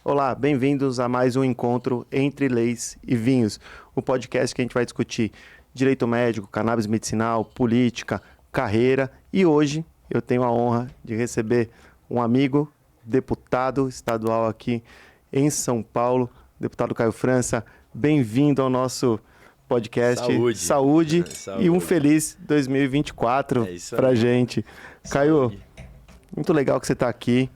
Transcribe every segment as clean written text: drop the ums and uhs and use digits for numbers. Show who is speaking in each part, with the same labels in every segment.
Speaker 1: Olá, bem-vindos a mais um encontro entre leis e vinhos, o podcast que a gente vai discutir direito médico, cannabis medicinal, política, carreira, e hoje eu tenho a honra de receber um amigo, deputado estadual aqui em São Paulo, deputado Caio França. Bem-vindo ao nosso podcast. Saúde. E um feliz 2024 pra gente. Caio, muito legal que você está aqui.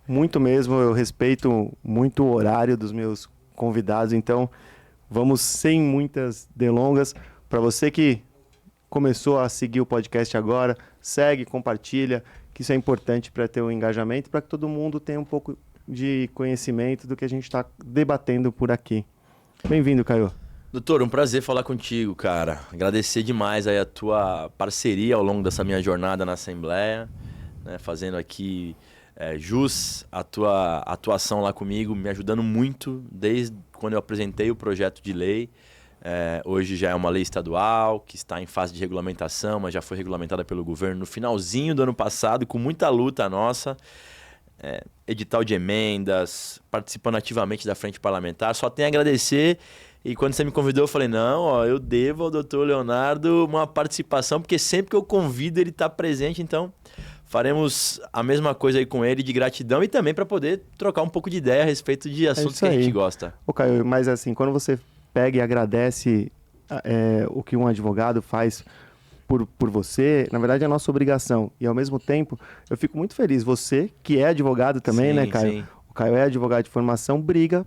Speaker 1: Muito mesmo, eu respeito muito o horário dos meus convidados, então vamos sem muitas delongas. Para você que começou a seguir o podcast agora, segue, compartilha, que isso é importante para ter um engajamento, para que todo mundo tenha um pouco de conhecimento do que a gente está debatendo por aqui. Bem-vindo, Caio.
Speaker 2: Doutor, um prazer falar contigo, cara. Agradecer demais aí a tua parceria ao longo dessa minha jornada na Assembleia, né, fazendo aqui jus a tua atuação lá comigo, me ajudando muito desde quando eu apresentei o projeto de lei. Hoje já é uma lei estadual que está em fase de regulamentação, mas já foi regulamentada pelo governo no finalzinho do ano passado, com muita luta nossa. Edital de emendas, participando ativamente da frente parlamentar. Só tenho a agradecer. E quando você me convidou, eu falei, não, eu devo ao doutor Leonardo uma participação, porque sempre que eu convido ele está presente, então faremos a mesma coisa aí com ele, de gratidão, e também para poder trocar um pouco de ideia a respeito de assuntos que a gente gosta.
Speaker 1: Ô Caio, mas assim, quando você pega e agradece o que um advogado faz por você, na verdade é a nossa obrigação. E ao mesmo tempo, eu fico muito feliz. Você, que é advogado também,
Speaker 2: sim,
Speaker 1: né, Caio?
Speaker 2: Sim.
Speaker 1: O Caio é advogado de formação, briga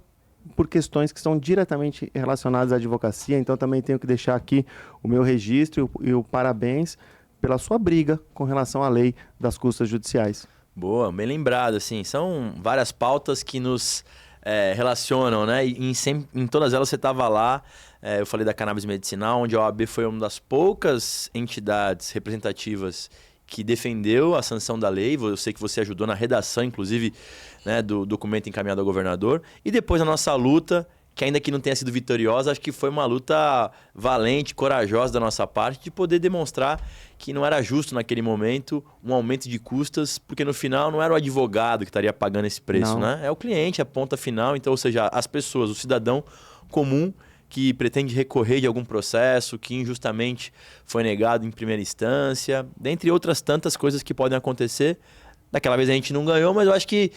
Speaker 1: por questões que estão diretamente relacionadas à advocacia. Então também tenho que deixar aqui o meu registro e o parabéns pela sua briga com relação à lei das custas judiciais.
Speaker 2: Boa, bem lembrado, assim, são várias pautas que nos relacionam, né? E em todas elas você estava lá. Eu falei da cannabis medicinal, onde a OAB foi uma das poucas entidades representativas que defendeu a sanção da lei. Eu sei que você ajudou na redação, inclusive, né, do documento encaminhado ao governador. E depois a nossa luta, que ainda que não tenha sido vitoriosa, acho que foi uma luta valente, corajosa da nossa parte, de poder demonstrar que não era justo naquele momento um aumento de custas, porque no final não era o advogado que estaria pagando esse preço, né? É o cliente, a ponta final. Então, ou seja, as pessoas, o cidadão comum que pretende recorrer de algum processo, que injustamente foi negado em primeira instância, dentre outras tantas coisas que podem acontecer. Daquela vez a gente não ganhou, mas eu acho que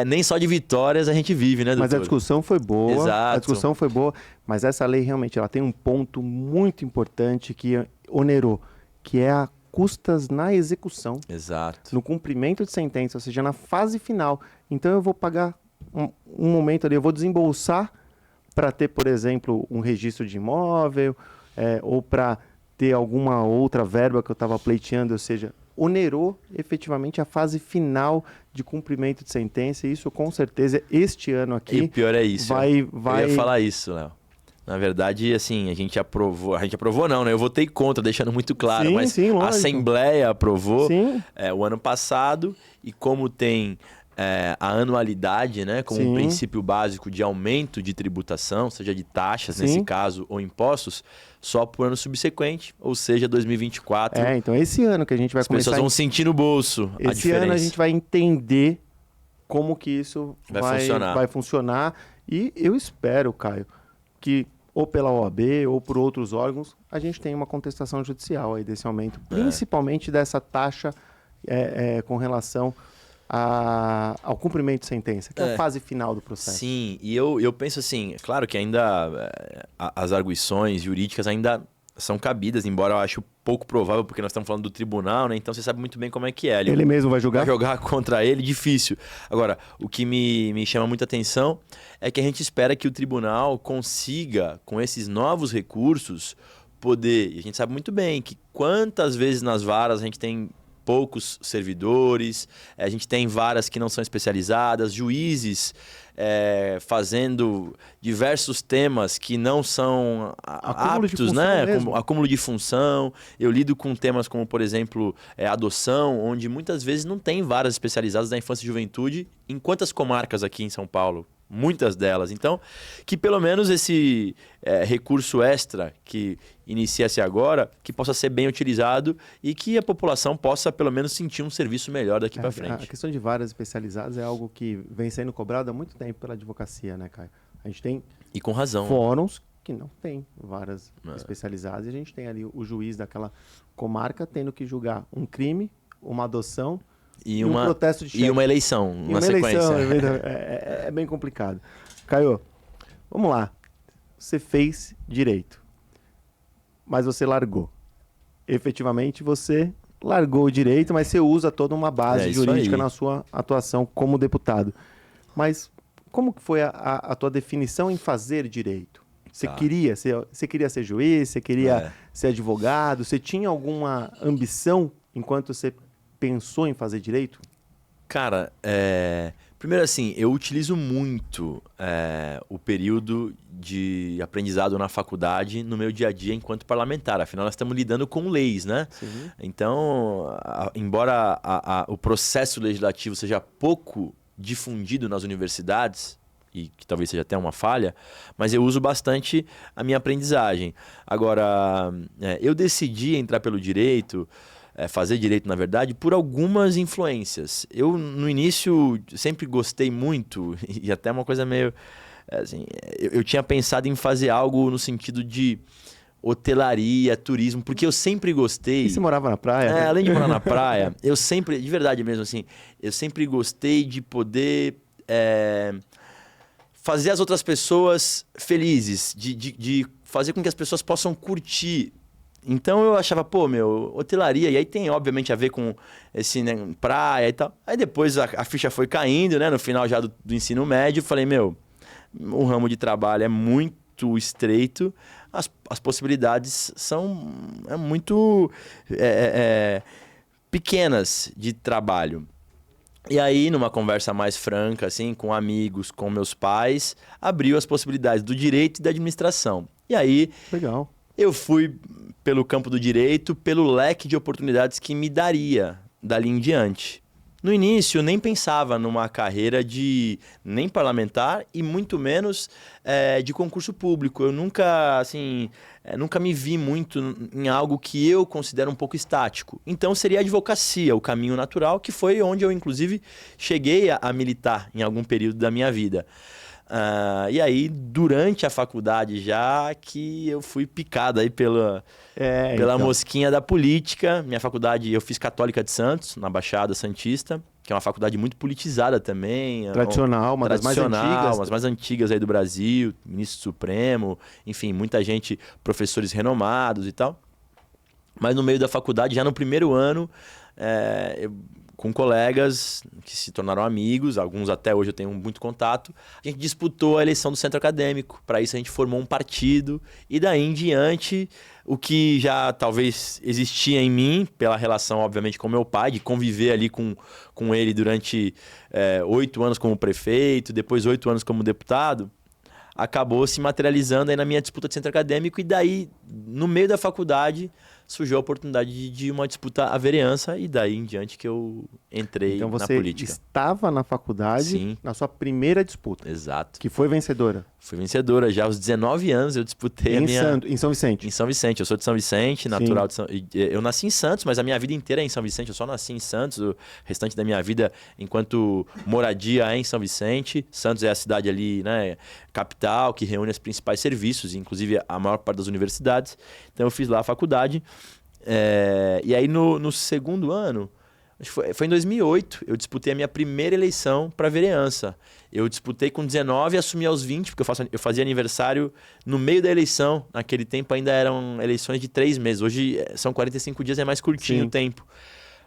Speaker 2: nem só de vitórias a gente vive, né, doutor?
Speaker 1: Mas a discussão foi boa.
Speaker 2: Exato.
Speaker 1: A discussão foi boa, mas essa lei realmente ela tem um ponto muito importante que onerou, que é a custas na execução.
Speaker 2: Exato.
Speaker 1: No cumprimento de sentença, ou seja, na fase final. Então eu vou pagar um momento ali, eu vou desembolsar para ter, por exemplo, um registro de imóvel, ou para ter alguma outra verba que eu estava pleiteando, ou seja, onerou efetivamente a fase final de cumprimento de sentença, e isso com certeza este ano aqui...
Speaker 2: E o pior é isso.
Speaker 1: Eu
Speaker 2: ia falar isso, Léo. Na verdade, assim, a gente aprovou não, né? Eu votei contra, deixando muito claro, mas
Speaker 1: sim,
Speaker 2: a Assembleia aprovou
Speaker 1: o
Speaker 2: ano passado, e como tem a anualidade, né, como um princípio básico de aumento de tributação, seja de taxas, nesse caso, ou impostos, só por ano subsequente, ou seja, 2024.
Speaker 1: Então esse ano que a gente vai começar...
Speaker 2: As pessoas vão sentir no bolso a diferença.
Speaker 1: Esse ano a gente vai entender como que isso vai funcionar. E eu espero, Caio, que ou pela OAB ou por outros órgãos, a gente tenha uma contestação judicial aí desse aumento, principalmente dessa taxa com relação ao cumprimento de sentença, que é a fase final do processo.
Speaker 2: Sim, e eu penso assim, claro que ainda as arguições jurídicas ainda são cabidas, embora eu acho pouco provável, porque nós estamos falando do tribunal, né? Então você sabe muito bem como é que é.
Speaker 1: Ele mesmo vai julgar?
Speaker 2: Vai jogar contra ele, difícil. Agora, o que me chama muita atenção é que a gente espera que o tribunal consiga, com esses novos recursos, poder... E a gente sabe muito bem que quantas vezes nas varas a gente tem poucos servidores, a gente tem varas que não são especializadas, juízes fazendo diversos temas que não são aptos, né? Como acúmulo de função. Eu lido com temas como, por exemplo, adoção, onde muitas vezes não tem varas especializadas da infância e juventude. Em quantas comarcas aqui em São Paulo? muitas delas. Então, que pelo menos esse recurso extra que inicia-se agora, que possa ser bem utilizado e que a população possa pelo menos sentir um serviço melhor daqui para frente.
Speaker 1: A questão de varas especializadas é algo que vem sendo cobrado há muito tempo pela advocacia, né, Caio? A gente tem
Speaker 2: E com razão.
Speaker 1: fóruns que não tem varas especializadas e a gente tem ali o juiz daquela comarca tendo que julgar um crime, uma adoção e um protesto de chefe.
Speaker 2: E uma eleição, uma sequência.
Speaker 1: É bem complicado. Caio, vamos lá. Você fez direito, mas você largou. Efetivamente, você largou o direito, mas você usa toda uma base jurídica na sua atuação como deputado. Mas como que foi a tua definição em fazer direito? Você queria ser juiz? Você queria ser advogado? Você tinha alguma ambição enquanto você pensou em fazer direito?
Speaker 2: Cara, primeiro assim, eu utilizo muito o período de aprendizado na faculdade no meu dia a dia enquanto parlamentar. Afinal, nós estamos lidando com leis, né?
Speaker 1: Sim.
Speaker 2: Então, embora o processo legislativo seja pouco difundido nas universidades, e que talvez seja até uma falha, mas eu uso bastante a minha aprendizagem. Agora, eu decidi entrar pelo direito, fazer direito, na verdade, por algumas influências. Eu, no início, sempre gostei muito, e até uma coisa meio... assim, eu tinha pensado em fazer algo no sentido de hotelaria, turismo, porque eu sempre gostei...
Speaker 1: E você morava na praia? Né?
Speaker 2: Além de morar na praia, eu sempre, de verdade mesmo, assim, eu sempre gostei de poder... fazer as outras pessoas felizes, de fazer com que as pessoas possam curtir. Então eu achava, hotelaria, e aí tem obviamente a ver com esse, né, praia e tal. Aí depois a ficha foi caindo, né, no final já do ensino médio, falei, o ramo de trabalho é muito estreito, as possibilidades são muito pequenas de trabalho. E aí, numa conversa mais franca, assim, com amigos, com meus pais, abriu as possibilidades do direito e da administração. E aí,
Speaker 1: legal,
Speaker 2: eu fui pelo campo do direito, pelo leque de oportunidades que me daria dali em diante. No início, eu nem pensava numa carreira de nem parlamentar e muito menos de concurso público. Eu nunca me vi muito em algo que eu considero um pouco estático. Então, seria a advocacia, o caminho natural, que foi onde eu, inclusive, cheguei a militar em algum período da minha vida. E aí, durante a faculdade já, que eu fui picado aí pela mosquinha da política. Minha faculdade, eu fiz Católica de Santos, na Baixada Santista, que é uma faculdade muito politizada também.
Speaker 1: Tradicional, uma das mais antigas.
Speaker 2: Uma das mais antigas aí do Brasil, ministro Supremo, enfim, muita gente, professores renomados e tal. Mas no meio da faculdade, já no primeiro ano, com colegas que se tornaram amigos, alguns até hoje eu tenho muito contato, a gente disputou a eleição do centro acadêmico. Para isso a gente formou um partido e daí em diante o que já talvez existia em mim, pela relação obviamente com meu pai, de conviver ali com ele durante 8 anos como prefeito, depois 8 anos como deputado, acabou se materializando aí na minha disputa de centro acadêmico e daí no meio da faculdade surgiu a oportunidade de uma disputa à vereança e daí em diante que eu entrei na política.
Speaker 1: Então você estava na faculdade,
Speaker 2: sim,
Speaker 1: na sua primeira disputa.
Speaker 2: Exato.
Speaker 1: Que foi vencedora.
Speaker 2: Fui vencedora. Já aos 19 anos eu disputei
Speaker 1: em São Vicente.
Speaker 2: Em São Vicente. Eu sou de São Vicente, natural de São... Eu nasci em Santos, mas a minha vida inteira é em São Vicente. Eu só nasci em Santos. O restante da minha vida, enquanto moradia, é em São Vicente. Santos é a cidade ali, né, capital, que reúne os principais serviços, inclusive a maior parte das universidades. Então eu fiz lá a faculdade. E aí no segundo ano, acho que foi em 2008, eu disputei a minha primeira eleição para vereança. Eu disputei com 19 e assumi aos 20, porque eu fazia aniversário no meio da eleição. Naquele tempo ainda eram eleições de 3 meses. Hoje são 45 dias, é mais curtinho o tempo.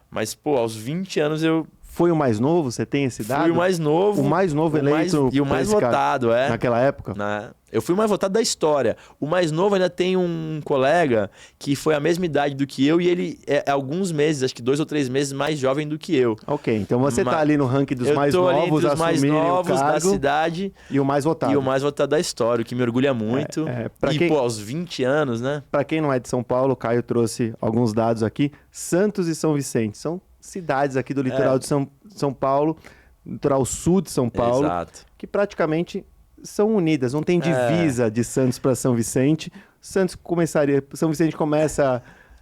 Speaker 2: Mas, aos 20 anos eu...
Speaker 1: Foi o mais novo? Você tem esse dado?
Speaker 2: Fui o mais novo.
Speaker 1: O mais novo eleito.
Speaker 2: E o mais votado,
Speaker 1: naquela época?
Speaker 2: Eu fui o mais votado da história. O mais novo ainda tem um colega que foi a mesma idade do que eu e ele é alguns meses, acho que 2 ou 3 meses mais jovem do que eu.
Speaker 1: Ok, então você tá ali no ranking dos mais novos,
Speaker 2: os mais novos da cidade.
Speaker 1: E o mais votado.
Speaker 2: E o mais votado da história, o que me orgulha muito. Aos 20 anos, né?
Speaker 1: Pra quem não é de São Paulo, o Caio trouxe alguns dados aqui. Santos e São Vicente são cidades aqui do litoral de São Paulo, litoral sul de São Paulo,
Speaker 2: exato,
Speaker 1: que praticamente são unidas, não tem divisa de Santos para São Vicente. São Vicente começa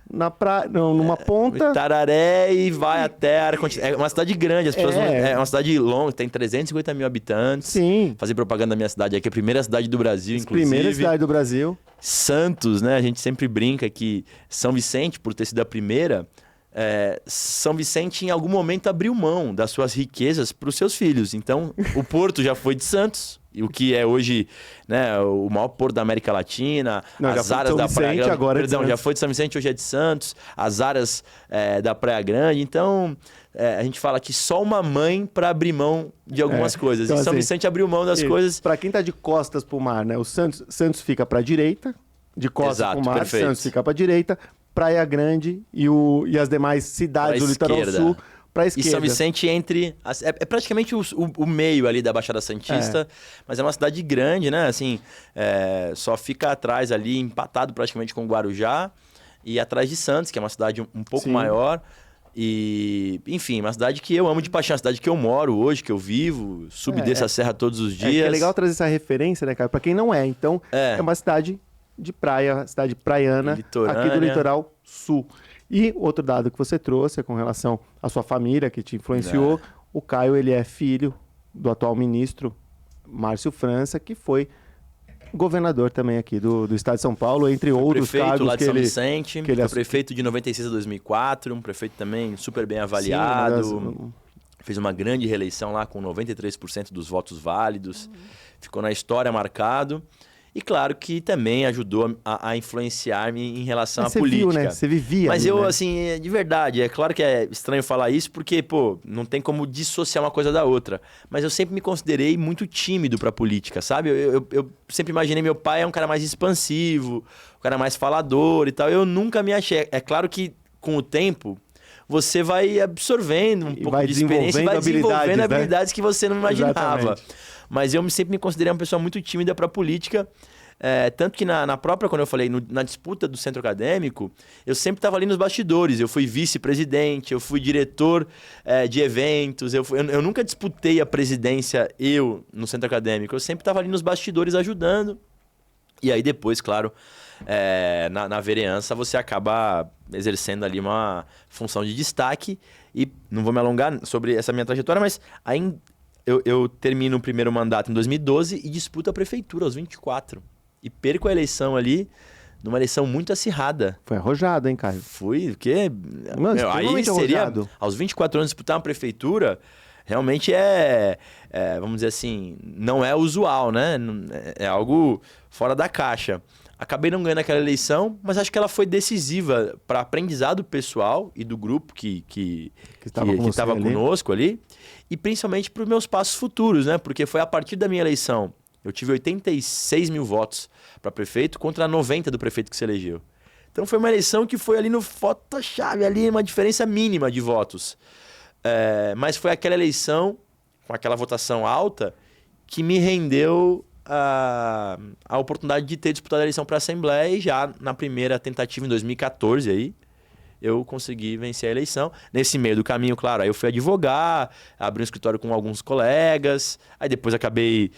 Speaker 1: numa ponta.
Speaker 2: Tararé e vai até a área. É uma cidade grande, as pessoas é uma cidade longa, tem 350 mil habitantes.
Speaker 1: Sim.
Speaker 2: Fazer propaganda da minha cidade aqui, é a primeira cidade do Brasil, inclusive.
Speaker 1: Primeira cidade do Brasil.
Speaker 2: Santos, né? A gente sempre brinca que São Vicente, por ter sido a primeira, São Vicente em algum momento abriu mão das suas riquezas para os seus filhos. Então, o porto já foi de Santos, o que é hoje, né, o maior porto da América Latina. As áreas da Praia Grande, já foi de São Vicente, hoje é de Santos. As áreas da Praia Grande. Então, a gente fala que só uma mãe para abrir mão de algumas coisas. Então, e São Vicente abriu mão das coisas.
Speaker 1: Para quem tá de costas para o mar, né? O Santos fica para a direita, de costas para o mar.
Speaker 2: Perfeito.
Speaker 1: Santos fica para a direita. Praia Grande e as demais cidades do litoral sul para a esquerda.
Speaker 2: E São Vicente é praticamente o meio ali da Baixada Santista, mas é uma cidade grande, né? Assim, só fica atrás ali, empatado praticamente com Guarujá e atrás de Santos, que é uma cidade um pouco maior. E, enfim, uma cidade que eu amo de paixão, uma cidade que eu moro hoje, que eu vivo, subo e desço a serra todos os dias.
Speaker 1: É legal trazer essa referência, né, cara? Para quem não é. Então, é uma cidade de praia, cidade praiana, aqui do litoral sul. E outro dado que você trouxe é com relação à sua família que te influenciou. O Caio, ele é filho do atual ministro Márcio França, que foi governador também aqui do estado de São Paulo, entre outros cargos
Speaker 2: lá de São Vicente, que ele foi prefeito de 96 a 2004, um prefeito também super bem avaliado. Fez uma grande reeleição lá com 93% dos votos válidos. Ficou na história marcado. E claro que também ajudou a influenciar-me em relação à política.
Speaker 1: Viu, né? Você vivia.
Speaker 2: Mas eu, assim, de verdade, é claro que é estranho falar isso, porque, não tem como dissociar uma coisa da outra. Mas eu sempre me considerei muito tímido pra política, sabe? Eu sempre imaginei meu pai é um cara mais expansivo, um cara mais falador e tal. Eu nunca me achei. É claro que com o tempo você vai absorvendo um pouco de experiência e vai desenvolvendo habilidades que você não imaginava. Exatamente. Mas eu sempre me considerei uma pessoa muito tímida para a política. Tanto que na própria, quando eu falei, na disputa do centro acadêmico, eu sempre estava ali nos bastidores. Eu fui vice-presidente, eu fui diretor de eventos. Eu nunca disputei a presidência no centro acadêmico. Eu sempre estava ali nos bastidores ajudando. E aí depois, claro, na vereança você acaba exercendo ali uma função de destaque. E não vou me alongar sobre essa minha trajetória, mas aí eu termino o primeiro mandato em 2012 e disputo a prefeitura aos 24. E perco a eleição ali, numa eleição muito acirrada.
Speaker 1: Foi arrojado, hein, Caio?
Speaker 2: Fui, porque... aí seria, arrojado. Aos 24 anos, disputar uma prefeitura, realmente vamos dizer assim, não é usual, né? É algo fora da caixa. Acabei não ganhando aquela eleição, mas acho que ela foi decisiva para aprendizado pessoal e do grupo que estava conosco ali. E principalmente para os meus passos futuros, né? Porque foi a partir da minha eleição. Eu tive 86 mil votos para prefeito contra 90 do prefeito que se elegeu. Então foi uma eleição que foi ali no foto-chave, ali uma diferença mínima de votos. Mas foi aquela eleição, com aquela votação alta, que me rendeu a oportunidade de ter disputado a eleição para a Assembleia. E já na primeira tentativa, em 2014, aí, eu consegui vencer a eleição. Nesse meio do caminho, claro, aí eu fui advogar, abri um escritório com alguns colegas, aí depois acabei,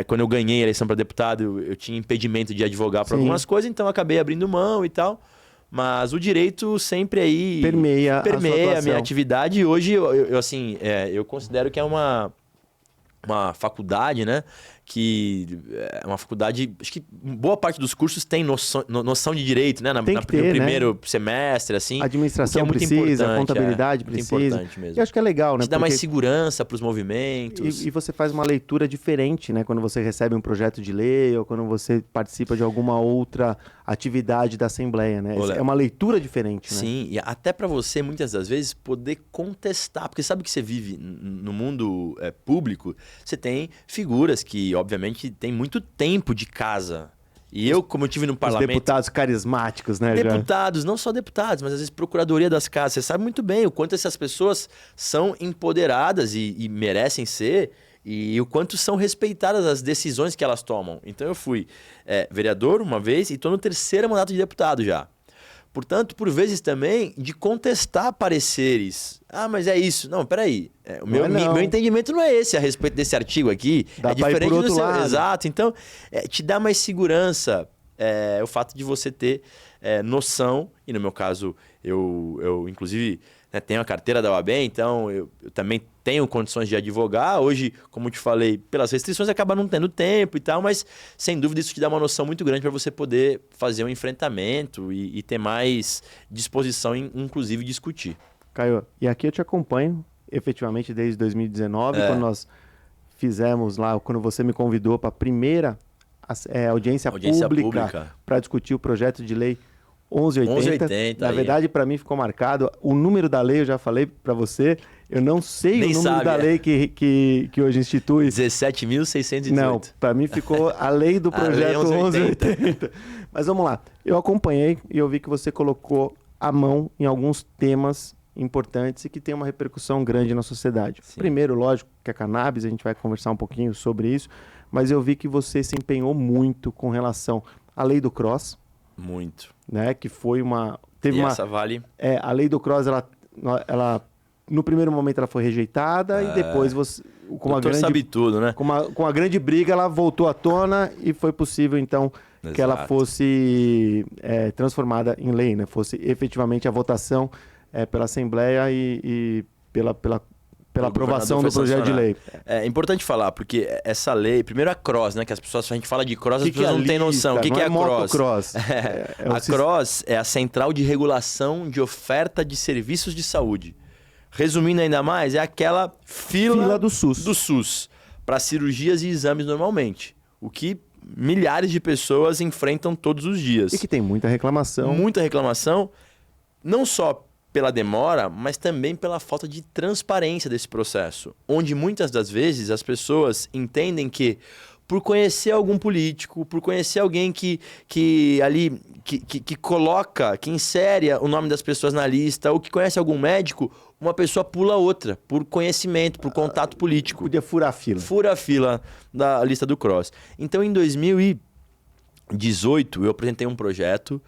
Speaker 2: quando eu ganhei a eleição para deputado, eu tinha impedimento de advogar para algumas coisas, então acabei abrindo mão e tal. Mas o direito sempre aí
Speaker 1: permeia
Speaker 2: a minha atividade. E hoje, eu considero que é uma faculdade, né? Que é uma faculdade... Acho que boa parte dos cursos tem noção de direito, né? No primeiro semestre, assim.
Speaker 1: A administração precisa, a contabilidade precisa.
Speaker 2: Muito importante mesmo.
Speaker 1: E acho que é legal, né?
Speaker 2: Isso dá mais segurança para os movimentos.
Speaker 1: E você faz uma leitura diferente, né? Quando você recebe um projeto de lei ou quando você participa de alguma outra atividade da Assembleia, né? É uma leitura diferente, né?
Speaker 2: Sim, e até para você, muitas das vezes, poder contestar. Porque sabe que você vive no mundo público, você tem figuras que, obviamente, têm muito tempo de casa. E eu, como eu tive no parlamento...
Speaker 1: Os deputados carismáticos, né?
Speaker 2: Deputados, não só deputados, mas às vezes procuradoria das casas. Você sabe muito bem o quanto essas pessoas são empoderadas e merecem ser, e o quanto são respeitadas as decisões que elas tomam. Então eu fui vereador uma vez e estou no terceiro mandato de deputado já. Portanto, por vezes também, de contestar pareceres. Ah, mas é isso. Não, peraí. Meu entendimento não é esse a respeito desse artigo aqui.
Speaker 1: Dá
Speaker 2: é diferente
Speaker 1: do
Speaker 2: do seu.
Speaker 1: lado.
Speaker 2: Exato. Então, te dá mais segurança o fato de você ter noção. E no meu caso, eu inclusive, né, tenho a carteira da OAB, então eu também tenho condições de advogar. Hoje, como te falei, pelas restrições acaba não tendo tempo e tal, mas sem dúvida isso te dá uma noção muito grande para você poder fazer um enfrentamento e ter mais disposição em, inclusive, discutir.
Speaker 1: Caio, e aqui eu te acompanho efetivamente desde 2019, quando nós fizemos lá, quando você me convidou para a primeira audiência pública para discutir o projeto de lei 1180. Na verdade, para mim ficou marcado o número da lei, eu já falei para você, eu não sei nem o número da lei que hoje institui.
Speaker 2: 17.618.
Speaker 1: Não, para mim ficou a lei do projeto 1180. Mas vamos lá, eu acompanhei e eu vi que você colocou a mão em alguns temas importantes e que tem uma repercussão grande na sociedade. Sim. Primeiro, lógico, que é cannabis, a gente vai conversar um pouquinho sobre isso, mas eu vi que você se empenhou muito com relação à lei do cross.
Speaker 2: Muito.
Speaker 1: Né, que foi uma...
Speaker 2: essa vale...
Speaker 1: a lei do cross, ela no primeiro momento ela foi rejeitada e depois você... Com uma grande,
Speaker 2: sabe tudo, né?
Speaker 1: Com uma grande briga, ela voltou à tona e foi possível, então, que ela fosse transformada em lei, né? Fosse efetivamente a votação pela Assembleia e pela aprovação do projeto de lei.
Speaker 2: É importante falar, porque essa lei... Primeiro a CROSS, né? Que as pessoas... A gente fala de CROSS, as pessoas não têm noção. O que é a CROSS? A CROSS é a Central de Regulação de Oferta de Serviços de Saúde. Resumindo ainda mais, é aquela fila
Speaker 1: do
Speaker 2: SUS para cirurgias e exames normalmente. O que milhares de pessoas enfrentam todos os dias.
Speaker 1: E que tem muita reclamação.
Speaker 2: Muita reclamação, não só pela demora, mas também pela falta de transparência desse processo, onde muitas das vezes as pessoas entendem que por conhecer algum político, por conhecer alguém que coloca, que insere o nome das pessoas na lista, ou que conhece algum médico, uma pessoa pula outra, por conhecimento, por contato político.
Speaker 1: Podia furar a fila.
Speaker 2: Fura a fila da lista do CROSS. Então, em 2018, eu apresentei um projeto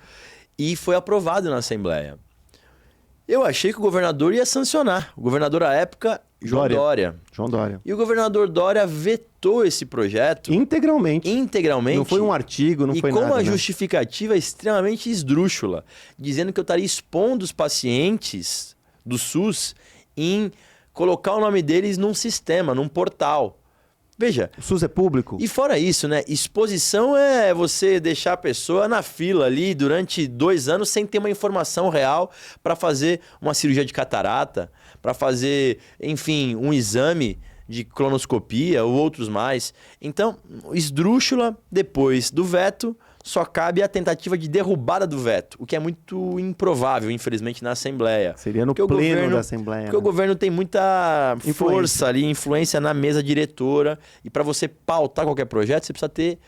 Speaker 2: e foi aprovado na Assembleia. Eu achei que o governador ia sancionar. O governador, à época, João Dória. E o governador Dória vetou esse projeto...
Speaker 1: Integralmente.
Speaker 2: Não
Speaker 1: foi um artigo, não foi nada.
Speaker 2: E com uma justificativa extremamente esdrúxula, dizendo que eu estaria expondo os pacientes do SUS em colocar o nome deles num sistema, num portal. Veja...
Speaker 1: O SUS é público?
Speaker 2: E fora isso, né? Exposição é você deixar a pessoa na fila ali durante 2 anos sem ter uma informação real para fazer uma cirurgia de catarata, para fazer, enfim, um exame de colonoscopia ou outros mais. Então, esdrúxula, depois do veto, só cabe a tentativa de derrubada do veto, o que é muito improvável, infelizmente, na Assembleia.
Speaker 1: Seria no pleno da Assembleia.
Speaker 2: Porque o governo tem muita força ali, influência na mesa diretora, e para você pautar qualquer projeto, você precisa ter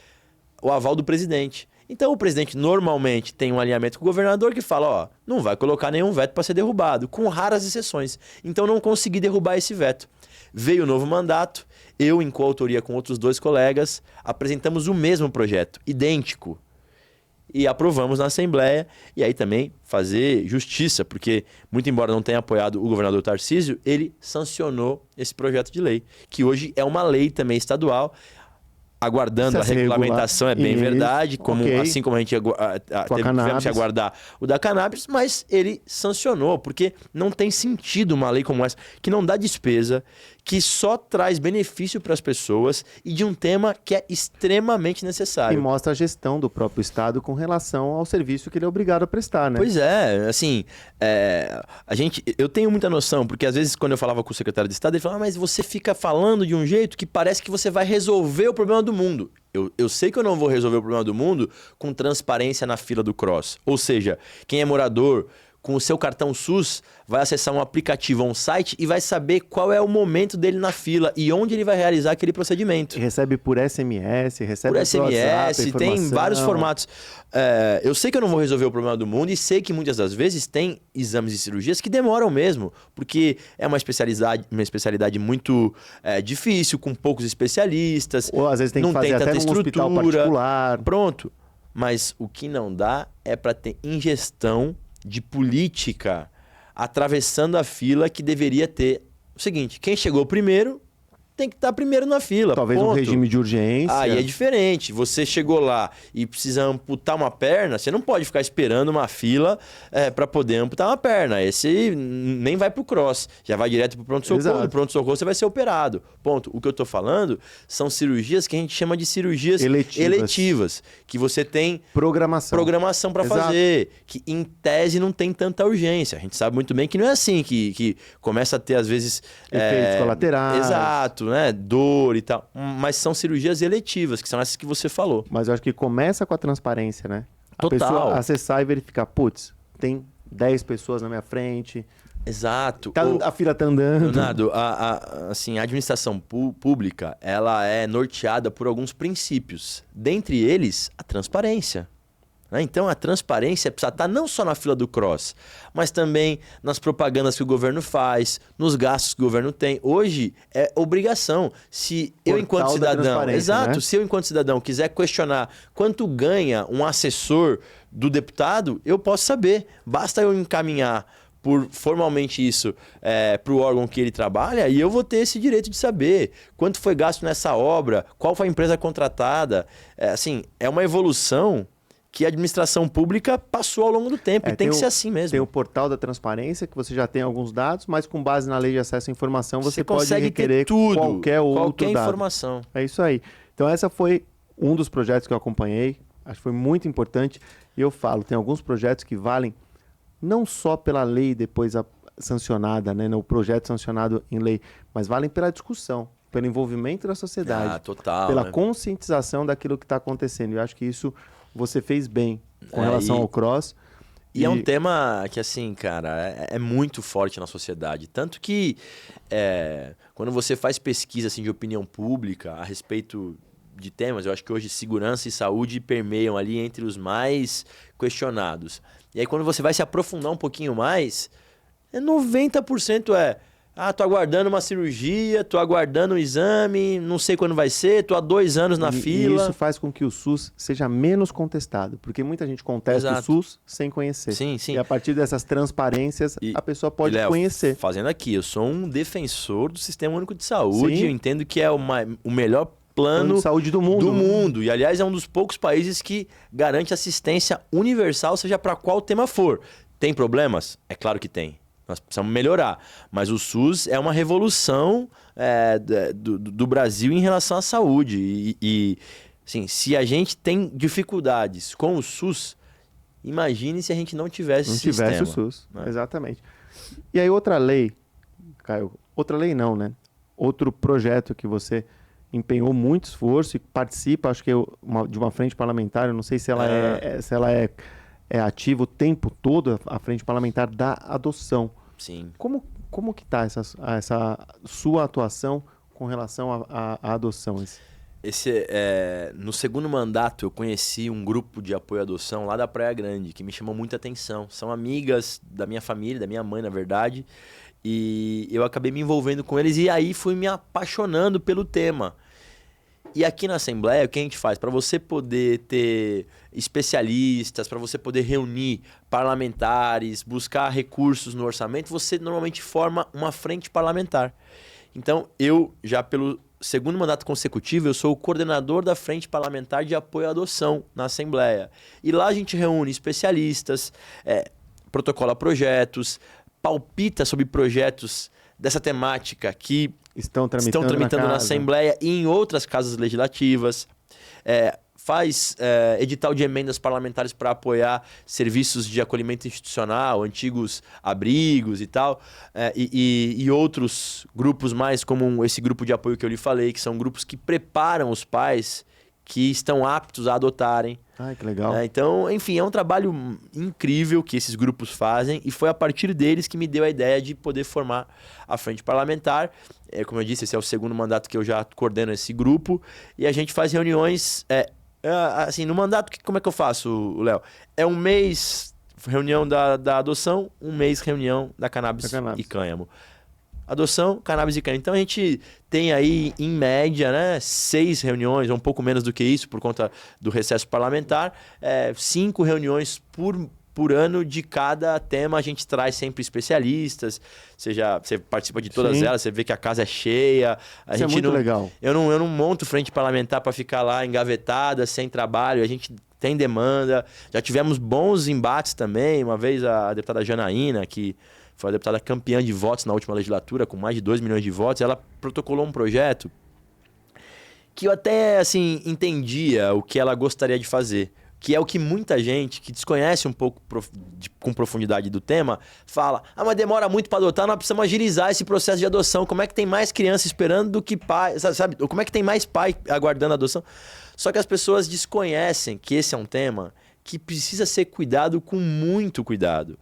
Speaker 2: o aval do presidente. Então, o presidente normalmente tem um alinhamento com o governador que fala, ó, não vai colocar nenhum veto para ser derrubado, com raras exceções. Então, não consegui derrubar esse veto. Veio o novo mandato, eu, em coautoria com outros 2 colegas, apresentamos o mesmo projeto, idêntico. E aprovamos na Assembleia, e aí também fazer justiça, porque, muito embora não tenha apoiado o governador Tarcísio, ele sancionou esse projeto de lei, que hoje é uma lei também estadual, aguardando a regulamentação, é bem verdade, assim como a gente tivemos que aguardar o da cannabis, mas ele sancionou, porque não tem sentido uma lei como essa, que não dá despesa, que só traz benefício para as pessoas e de um tema que é extremamente necessário.
Speaker 1: E mostra a gestão do próprio Estado com relação ao serviço que ele é obrigado a prestar, né?
Speaker 2: Pois é, assim, eu tenho muita noção, porque às vezes quando eu falava com o secretário de Estado, ele falava, mas você fica falando de um jeito que parece que você vai resolver o problema do mundo. Eu sei que eu não vou resolver o problema do mundo com transparência na fila do CROSS. Ou seja, quem é morador com o seu cartão SUS vai acessar um aplicativo ou um site e vai saber qual é o momento dele na fila e onde ele vai realizar aquele procedimento.
Speaker 1: E recebe por SMS, recebe
Speaker 2: por SMS, WhatsApp, tem vários formatos. Eu sei que eu não vou resolver o problema do mundo e sei que muitas das vezes tem exames e cirurgias que demoram mesmo, porque é uma especialidade muito difícil, com poucos especialistas.
Speaker 1: Ou às vezes tem que fazer até num hospital particular.
Speaker 2: Pronto. Mas o que não dá é para ter ingestão de política atravessando a fila que deveria ter o seguinte: quem chegou primeiro tem que estar primeiro na fila.
Speaker 1: Talvez
Speaker 2: ponto.
Speaker 1: um regime de urgência.
Speaker 2: Aí é diferente. Você chegou lá e precisa amputar uma perna, você não pode ficar esperando uma fila para poder amputar uma perna. Esse nem vai pro cross, já vai direto pro pronto-socorro.
Speaker 1: Exato.
Speaker 2: No pronto-socorro você vai ser operado. Ponto. O que eu tô falando são cirurgias que a gente chama de cirurgias eletivas, que você tem programação para fazer, que em tese não tem tanta urgência. A gente sabe muito bem que não é assim, que começa a ter às vezes
Speaker 1: efeitos colaterais.
Speaker 2: Exato, né? Dor e tal. Mas são cirurgias eletivas, que são essas que você falou.
Speaker 1: Mas eu acho que começa com a transparência, né? A
Speaker 2: Total.
Speaker 1: pessoa acessar e verificar, putz, tem 10 pessoas na minha frente.
Speaker 2: Exato.
Speaker 1: A fila tá andando.
Speaker 2: Leonardo, assim, a administração pública, ela é norteada por alguns princípios. Dentre eles, a transparência. Então, a transparência precisa estar não só na fila do cross, mas também nas propagandas que o governo faz, nos gastos que o governo tem. Hoje é obrigação. Se eu, enquanto cidadão,
Speaker 1: né?
Speaker 2: Se eu, enquanto cidadão, quiser questionar quanto ganha um assessor do deputado, eu posso saber. Basta eu encaminhar formalmente isso para o órgão que ele trabalha, e eu vou ter esse direito de saber quanto foi gasto nessa obra, qual foi a empresa contratada. Assim, é uma evolução que a administração pública passou ao longo do tempo, e tem que ser assim mesmo.
Speaker 1: Tem o portal da transparência, que você já tem alguns dados, mas com base na lei de acesso à informação, você pode requerer qualquer
Speaker 2: informação.
Speaker 1: É isso aí. Então, essa foi um dos projetos que eu acompanhei, acho que foi muito importante, e eu falo, tem alguns projetos que valem não só pela lei depois sancionada, né, no projeto sancionado em lei, mas valem pela discussão, pelo envolvimento da sociedade,
Speaker 2: total,
Speaker 1: pela
Speaker 2: né?
Speaker 1: conscientização daquilo que está acontecendo. Eu acho que isso você fez bem com relação ao cross.
Speaker 2: E é um tema que, assim, cara, é muito forte na sociedade. Tanto que quando você faz pesquisa assim, de opinião pública a respeito de temas, eu acho que hoje segurança e saúde permeiam ali entre os mais questionados. E aí quando você vai se aprofundar um pouquinho mais, 90% tô aguardando uma cirurgia, tô aguardando um exame, não sei quando vai ser, tô há 2 anos na fila.
Speaker 1: E isso faz com que o SUS seja menos contestado, porque muita gente contesta o SUS sem conhecer.
Speaker 2: Sim, sim.
Speaker 1: E a partir dessas transparências, a pessoa pode
Speaker 2: Léo,
Speaker 1: conhecer.
Speaker 2: Fazendo aqui, eu sou um defensor do Sistema Único de Saúde,
Speaker 1: Sim.
Speaker 2: eu entendo que é o melhor plano
Speaker 1: de saúde do mundo.
Speaker 2: E, aliás, é um dos poucos países que garante assistência universal, seja para qual tema for. Tem problemas? É claro que tem. Nós precisamos melhorar. Mas o SUS é uma revolução do Brasil em relação à saúde. E assim, se a gente tem dificuldades com o SUS, imagine se a gente não tivesse esse sistema.
Speaker 1: Não tivesse o SUS, exatamente. E aí outra lei, Caio, outra lei não, né? Outro projeto que você empenhou muito esforço e participa, acho que de uma frente parlamentar, eu não sei se ela é ativa o tempo todo, a frente parlamentar da adoção.
Speaker 2: Sim.
Speaker 1: Como que está essa sua atuação com relação à adoção?
Speaker 2: No segundo mandato, eu conheci um grupo de apoio à adoção lá da Praia Grande, que me chamou muita atenção. São amigas da minha família, da minha mãe, na verdade, e eu acabei me envolvendo com eles e aí fui me apaixonando pelo tema. E aqui na Assembleia, o que a gente faz? Para você poder ter especialistas, para você poder reunir parlamentares, buscar recursos no orçamento, você normalmente forma uma frente parlamentar. Então, eu já pelo segundo mandato consecutivo, eu sou o coordenador da Frente Parlamentar de Apoio à Adoção na Assembleia. E lá a gente reúne especialistas, protocola projetos, palpita sobre projetos dessa temática que estão tramitando na Assembleia e em outras casas legislativas, faz edital de emendas parlamentares para apoiar serviços de acolhimento institucional, antigos abrigos e tal, e outros grupos mais, como esse grupo de apoio que eu lhe falei, que são grupos que preparam os pais que estão aptos a adotarem.
Speaker 1: Ai, que legal.
Speaker 2: Então, enfim, é um trabalho incrível que esses grupos fazem e foi a partir deles que me deu a ideia de poder formar a frente parlamentar. Como eu disse, esse é o segundo mandato que eu já coordeno esse grupo e a gente faz reuniões... assim, no mandato, como é que eu faço, Léo? É um mês reunião da adoção, um mês reunião da cannabis e cânhamo. Adoção, cannabis e cânhamo. Então a gente tem aí, em média, 6 reuniões, ou um pouco menos do que isso, por conta do recesso parlamentar, 5 reuniões por ano de cada tema. A gente traz sempre especialistas. Você participa de todas
Speaker 1: Sim.
Speaker 2: elas, você vê que a casa é cheia.
Speaker 1: Isso é muito legal.
Speaker 2: Eu não monto frente parlamentar para ficar lá engavetada, sem trabalho. A gente tem demanda. Já tivemos bons embates também. Uma vez a deputada Janaína, que foi a deputada campeã de votos na última legislatura, com mais de 2 milhões de votos, ela protocolou um projeto que eu até, assim, entendia o que ela gostaria de fazer. Que é o que muita gente que desconhece um pouco com profundidade do tema fala: mas demora muito para adotar, nós precisamos agilizar esse processo de adoção. Como é que tem mais criança esperando do que pai, sabe? Como é que tem mais pai aguardando a adoção? Só que as pessoas desconhecem que esse é um tema que precisa ser cuidado com muito cuidado.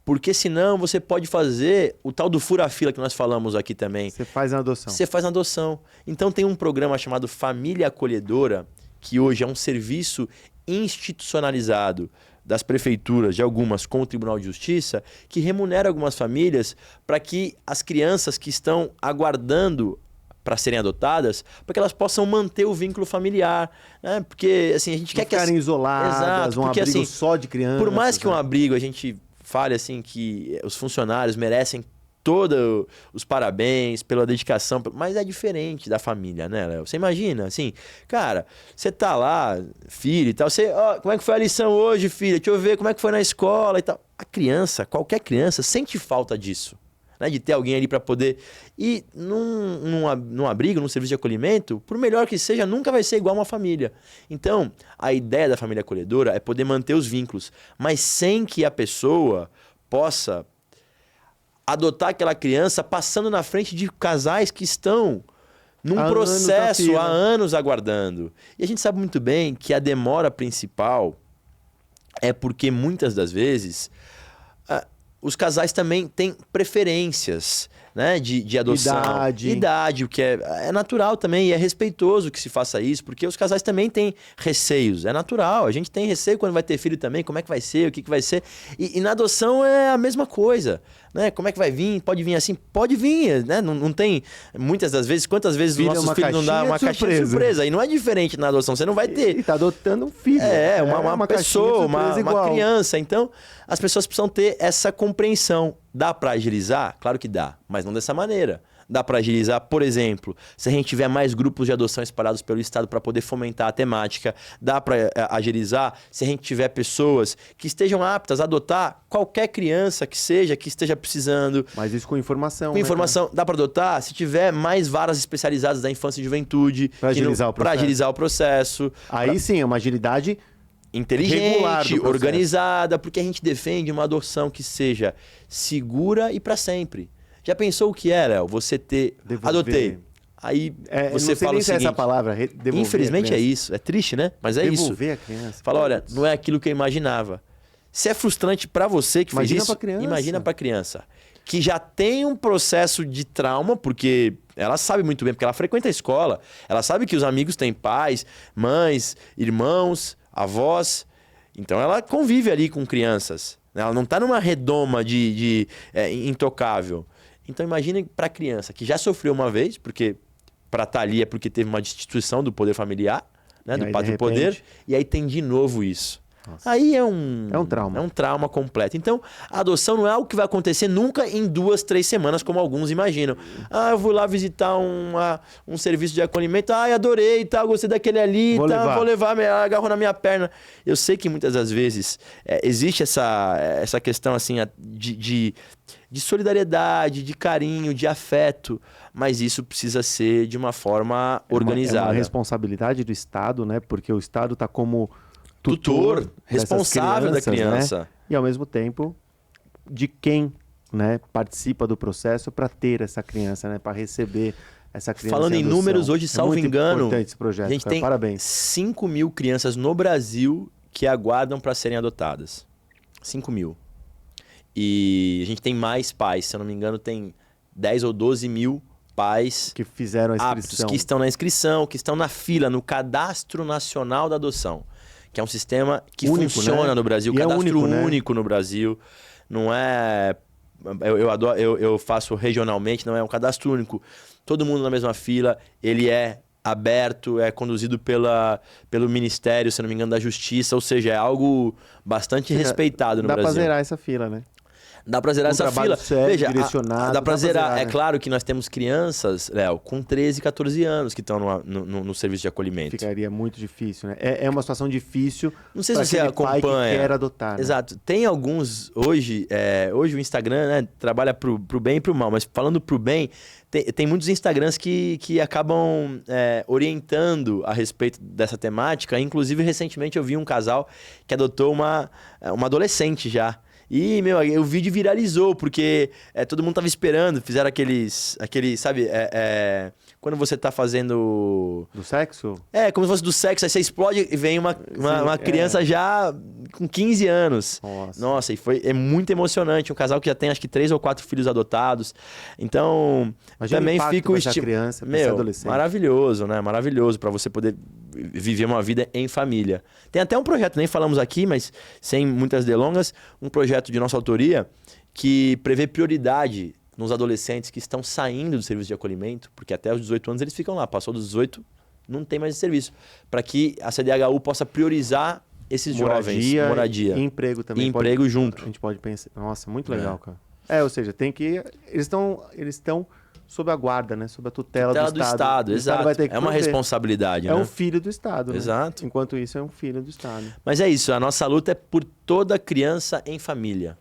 Speaker 2: Porque senão você pode fazer o tal do fura-fila que nós falamos aqui também.
Speaker 1: Você faz na adoção.
Speaker 2: Você faz na adoção. Então tem um programa chamado Família Acolhedora, que hoje é um serviço institucionalizado das prefeituras, de algumas com o Tribunal de Justiça, que remunera algumas famílias para que as crianças que estão aguardando para serem adotadas, para que elas possam manter o vínculo familiar, né? Porque assim, a gente quer que
Speaker 1: ficarem isoladas,
Speaker 2: exato,
Speaker 1: um
Speaker 2: porque,
Speaker 1: abrigo
Speaker 2: assim,
Speaker 1: só de crianças.
Speaker 2: Por mais que um abrigo a gente fale assim que os funcionários merecem todos os parabéns pela dedicação, mas é diferente da família, né, Léo? Você imagina, assim, cara, você tá lá, filho e tal, como é que foi a lição hoje, filha? Deixa eu ver como é que foi na escola e tal. A criança, qualquer criança, sente falta disso, né? De ter alguém ali para poder... E num abrigo, num serviço de acolhimento, por melhor que seja, nunca vai ser igual uma família. Então, a ideia da família acolhedora é poder manter os vínculos, mas sem que a pessoa possa adotar aquela criança passando na frente de casais que estão num processo há anos aguardando. E a gente sabe muito bem que a demora principal é porque muitas das vezes os casais também têm preferências, né, de adoção. Idade, o que é natural também, e é respeitoso que se faça isso, porque os casais também têm receios, é natural. A gente tem receio quando vai ter filho também, como é que vai ser, o que vai ser. E na adoção é a mesma coisa, né? Como é que vai vir? Pode vir assim? Pode vir, né? Não tem, muitas das vezes, quantas vezes os nossos filhos não dão uma caixinha de surpresa? E não é diferente na adoção, você não vai ter.
Speaker 1: E tá adotando um filho.
Speaker 2: Uma pessoa, uma criança. Então, as pessoas precisam ter essa compreensão. Dá para agilizar? Claro que dá, mas não dessa maneira. Dá para agilizar, por exemplo, se a gente tiver mais grupos de adoção espalhados pelo Estado para poder fomentar a temática. Dá para agilizar se a gente tiver pessoas que estejam aptas a adotar qualquer criança que seja, que esteja precisando.
Speaker 1: Mas isso com informação.
Speaker 2: Com informação. Dá para adotar se tiver mais varas especializadas da infância e juventude. Para agilizar o processo.
Speaker 1: Aí sim, é uma agilidade
Speaker 2: inteligente, organizada, porque a gente defende uma adoção que seja segura e para sempre. Já pensou o que é, Léo? Você ter...
Speaker 1: Devolver.
Speaker 2: Adotei. Aí você fala o seguinte...
Speaker 1: essa palavra, devolver.
Speaker 2: Infelizmente é isso. É triste, né? Mas é
Speaker 1: devolver
Speaker 2: isso.
Speaker 1: Devolver a criança.
Speaker 2: Fala, olha, não é aquilo que eu imaginava. Se é frustrante para você que fez isso, imagina para criança. Que já tem um processo de trauma, porque ela sabe muito bem, porque ela frequenta a escola. Ela sabe que os amigos têm pais, mães, irmãos, avós. Então ela convive ali com crianças. Ela não está numa redoma intocável. Então imagine para a criança que já sofreu uma vez, porque para estar ali é porque teve uma destituição do poder familiar, né, do pátrio poder, e aí tem de novo isso. Nossa. Aí é um trauma. É um trauma completo. Então, a adoção não é algo que vai acontecer nunca em 2, 3 semanas, como alguns imaginam. Eu vou lá visitar um serviço de acolhimento. Adorei, gostei daquele ali, vou levar, agarrou na minha perna. Eu sei que muitas das vezes existe essa questão assim de solidariedade, de carinho, de afeto, mas isso precisa ser de uma forma organizada.
Speaker 1: É uma responsabilidade do Estado, né? Porque o Estado está como
Speaker 2: tutor responsável da criança.
Speaker 1: Né? E ao mesmo tempo de quem, né, participa do processo para ter essa criança, né, para receber essa criança.
Speaker 2: Falando em números, hoje, salvo engano,
Speaker 1: importante esse projeto,
Speaker 2: a gente tem
Speaker 1: parabéns.
Speaker 2: 5 mil crianças no Brasil que aguardam para serem adotadas. 5 mil. E a gente tem mais pais, se eu não me engano, tem 10 ou 12 mil pais
Speaker 1: que fizeram a inscrição,
Speaker 2: aptos, que estão na inscrição, que estão na fila, no Cadastro Nacional da Adoção. Que é um sistema que único, funciona, né? No Brasil, cadastro único, né? No Brasil. Não é... Eu faço regionalmente, não é um cadastro único. Todo mundo na mesma fila, ele é aberto, é conduzido pelo Ministério, se não me engano, da Justiça, ou seja, é algo bastante respeitado no Brasil.
Speaker 1: Dá pra zerar essa fila, né?
Speaker 2: Dá pra zerar essa fila.
Speaker 1: Sério, veja, direcionado,
Speaker 2: dá pra zerar.
Speaker 1: né?
Speaker 2: É claro que nós temos crianças, Léo, com 13, 14 anos que estão no serviço de acolhimento.
Speaker 1: Ficaria muito difícil, né? É uma situação difícil.
Speaker 2: Não sei se você acompanha.
Speaker 1: Pai que quer adotar. Né?
Speaker 2: Exato. Tem alguns hoje o Instagram, né, trabalha pro bem e pro mal, mas falando pro bem, tem muitos Instagrams que acabam orientando a respeito dessa temática. Inclusive, recentemente eu vi um casal que adotou uma adolescente já. E, o vídeo viralizou, porque todo mundo tava esperando, fizeram aqueles sabe, quando você tá fazendo...
Speaker 1: Do sexo?
Speaker 2: Como se fosse do sexo, aí você explode e vem uma criança já com 15 anos. Nossa, e é muito emocionante, um casal que já tem acho que 3 ou 4 filhos adotados, então
Speaker 1: imagina
Speaker 2: também fica o
Speaker 1: estímulo... criança, essa adolescente.
Speaker 2: Maravilhoso, né, maravilhoso para você poder viver uma vida em família. Tem até um projeto, nem falamos aqui, mas sem muitas delongas, um projeto de nossa autoria que prevê prioridade nos adolescentes que estão saindo do serviço de acolhimento, porque até os 18 anos eles ficam lá, passou dos 18, não tem mais esse serviço, para que a CDHU possa priorizar esses jovens. Moradia.
Speaker 1: E emprego também.
Speaker 2: E emprego junto.
Speaker 1: A gente pode pensar, nossa, muito legal, cara. Ou seja, tem que... Eles estão sob a guarda, né? Sob a tutela do Estado.
Speaker 2: Exato.
Speaker 1: Vai ter que
Speaker 2: uma responsabilidade,
Speaker 1: né?
Speaker 2: É
Speaker 1: um filho do Estado, né?
Speaker 2: Exato.
Speaker 1: Enquanto isso, é um filho do Estado.
Speaker 2: Mas é isso, a nossa luta é por toda criança em família.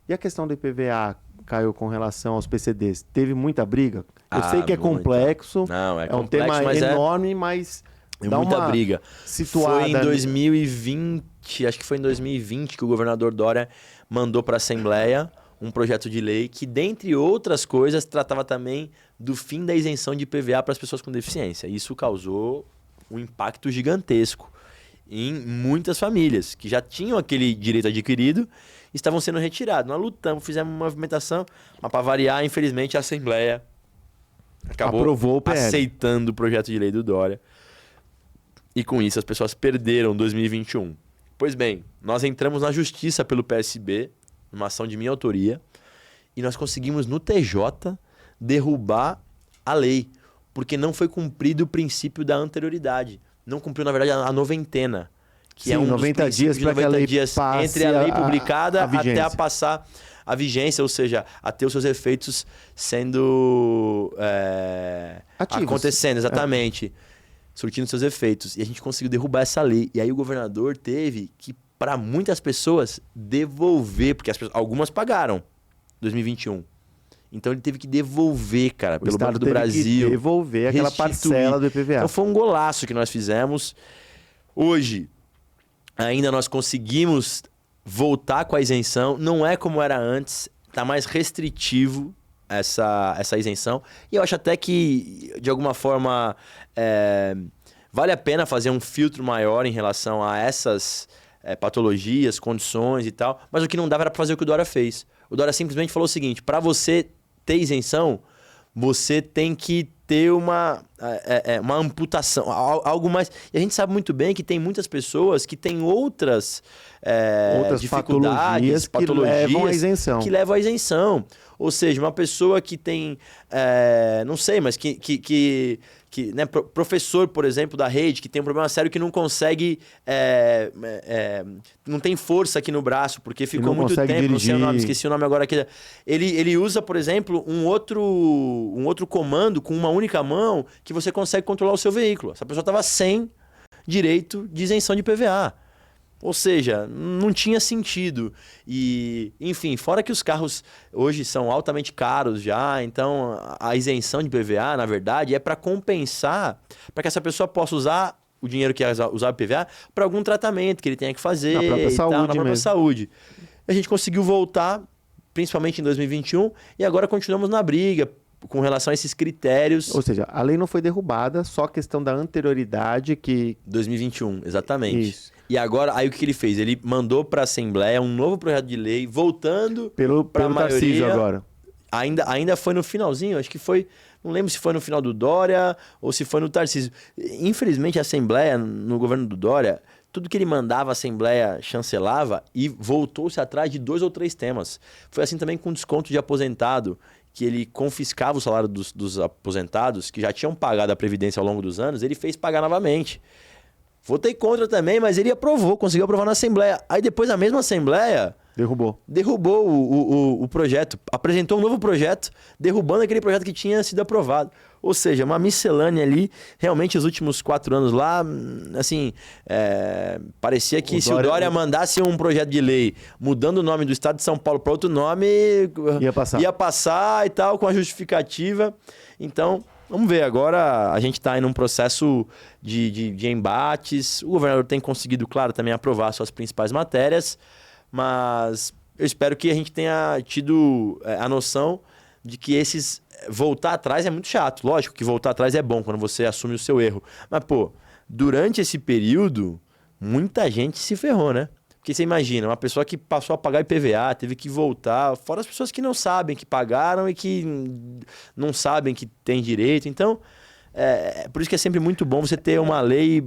Speaker 1: E a questão do IPVA, Caio, com relação aos PCDs, teve muita briga? Eu sei que é complexo,
Speaker 2: não,
Speaker 1: é um tema enorme, mas dá
Speaker 2: muita
Speaker 1: uma
Speaker 2: briga.
Speaker 1: Situada.
Speaker 2: Foi em 2020, acho que foi em 2020 que o governador Dória mandou para a Assembleia um projeto de lei que, dentre outras coisas, tratava também do fim da isenção de IPVA para as pessoas com deficiência. Isso causou um impacto gigantesco em muitas famílias que já tinham aquele direito adquirido e estavam sendo retirados. Nós lutamos, fizemos uma movimentação, mas para variar, infelizmente, a Assembleia acabou aceitando o projeto de lei do Dória. E com isso as pessoas perderam 2021. Pois bem, nós entramos na justiça pelo PSB, numa ação de minha autoria, e nós conseguimos no TJ derrubar a lei, porque não foi cumprido o princípio da anterioridade. Não cumpriu, na verdade, a noventena, que
Speaker 1: Sim,
Speaker 2: é um
Speaker 1: 90
Speaker 2: dos
Speaker 1: dias
Speaker 2: de 90 dias entre a lei publicada até a passar a vigência, ou seja, a ter os seus efeitos sendo acontecendo, exatamente, surtindo seus efeitos. E a gente conseguiu derrubar essa lei. E aí o governador teve que, para muitas pessoas, devolver, porque algumas pagaram em 2021. Então ele teve que devolver, cara, pelo Banco do Brasil.
Speaker 1: Devolver aquela parcela do IPVA.
Speaker 2: Então foi um golaço que nós fizemos. Hoje, ainda nós conseguimos voltar com a isenção. Não é como era antes, está mais restritivo essa isenção. E eu acho até que, de alguma forma, vale a pena fazer um filtro maior em relação a essas patologias, condições e tal. Mas o que não dava era para fazer o que o Dória fez. O Dória simplesmente falou o seguinte: para você ter isenção, você tem que ter uma amputação, algo mais. E a gente sabe muito bem que tem muitas pessoas que têm outras dificuldades, patologias que levam à isenção. Ou seja, uma pessoa que tem, não sei, mas que né, professor, por exemplo, da rede, que tem um problema sério que não consegue, não tem força aqui no braço, porque ficou muito tempo, dirigir. Não sei o nome, esqueci o nome agora aqui. Ele usa, por exemplo, um outro comando com uma única mão que você consegue controlar o seu veículo. Essa pessoa estava sem direito de isenção de IPVA. Ou seja, não tinha sentido. E, enfim, fora que os carros hoje são altamente caros já, então a isenção de IPVA, na verdade, é para compensar, para que essa pessoa possa usar o dinheiro que usar o IPVA para algum tratamento que ele tenha que fazer na própria saúde. A gente conseguiu voltar, principalmente em 2021, e agora continuamos na briga com relação a esses critérios.
Speaker 1: Ou seja, a lei não foi derrubada, só a questão da anterioridade que...
Speaker 2: 2021, exatamente.
Speaker 1: Isso.
Speaker 2: E agora, aí o que ele fez? Ele mandou para a Assembleia um novo projeto de lei, voltando para a maioria.
Speaker 1: Tarcísio agora.
Speaker 2: Ainda foi no finalzinho, acho que foi... Não lembro se foi no final do Dória ou se foi no Tarcísio. Infelizmente, a Assembleia, no governo do Dória, tudo que ele mandava, a Assembleia chancelava e voltou-se atrás de 2 ou 3 temas. Foi assim também com desconto de aposentado, que ele confiscava o salário dos aposentados que já tinham pagado a Previdência ao longo dos anos, ele fez pagar novamente. Votei contra também, mas ele aprovou, conseguiu aprovar na Assembleia. Aí depois a mesma Assembleia derrubou o projeto, apresentou um novo projeto, derrubando aquele projeto que tinha sido aprovado. Ou seja, uma miscelânea ali. Realmente, os últimos 4 anos lá, assim, parecia que se o Dória mandasse um projeto de lei mudando o nome do estado de São Paulo para outro nome, ia passar e tal, com a justificativa. Então, vamos ver. Agora a gente está em um processo de embates. O governador tem conseguido, claro, também aprovar suas principais matérias, mas eu espero que a gente tenha tido a noção de que voltar atrás é muito chato. Lógico que voltar atrás é bom quando você assume o seu erro. Mas, pô, durante esse período, muita gente se ferrou, né? Porque você imagina, uma pessoa que passou a pagar IPVA, teve que voltar, fora as pessoas que não sabem que pagaram e que não sabem que tem direito. Então, por isso que é sempre muito bom você ter uma lei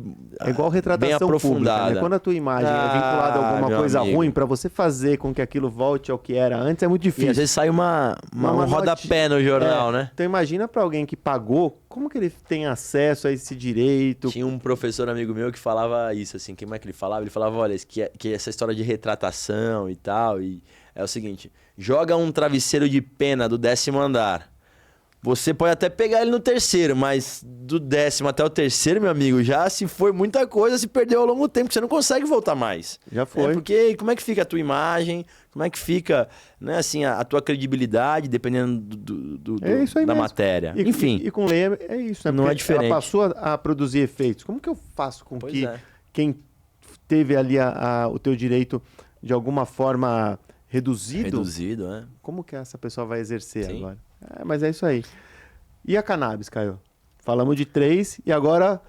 Speaker 1: igual retratação
Speaker 2: bem aprofundada.
Speaker 1: Pública, né? Quando a tua imagem é vinculada a alguma coisa ruim, para você fazer com que aquilo volte ao que era antes, é muito difícil.
Speaker 2: E às vezes sai um rodapé no jornal, né?
Speaker 1: Então imagina para alguém que pagou, como que ele tem acesso a esse direito?
Speaker 2: Tinha um professor amigo meu que falava isso, assim, como é que ele falava? Ele falava, olha, que essa história de retratação e tal, e é o seguinte, joga um travesseiro de pena do 10º andar. Você pode até pegar ele no 3º, mas do 10º até o 3º, meu amigo, já se foi muita coisa, se perdeu ao longo do tempo, que você não consegue voltar mais.
Speaker 1: Já foi.
Speaker 2: Porque como é que fica a tua imagem, como é que fica, né, assim, a tua credibilidade, dependendo da matéria. Enfim.
Speaker 1: E com lei é isso, né?
Speaker 2: Não é diferente.
Speaker 1: Ela passou a produzir efeitos. Como que eu faço com que quem teve ali o teu direito de alguma forma reduzido?
Speaker 2: Reduzido, né?
Speaker 1: Como que essa pessoa vai exercer
Speaker 2: Sim.
Speaker 1: agora? Mas é isso aí. E a cannabis, Caio? Falamos de 3 e agora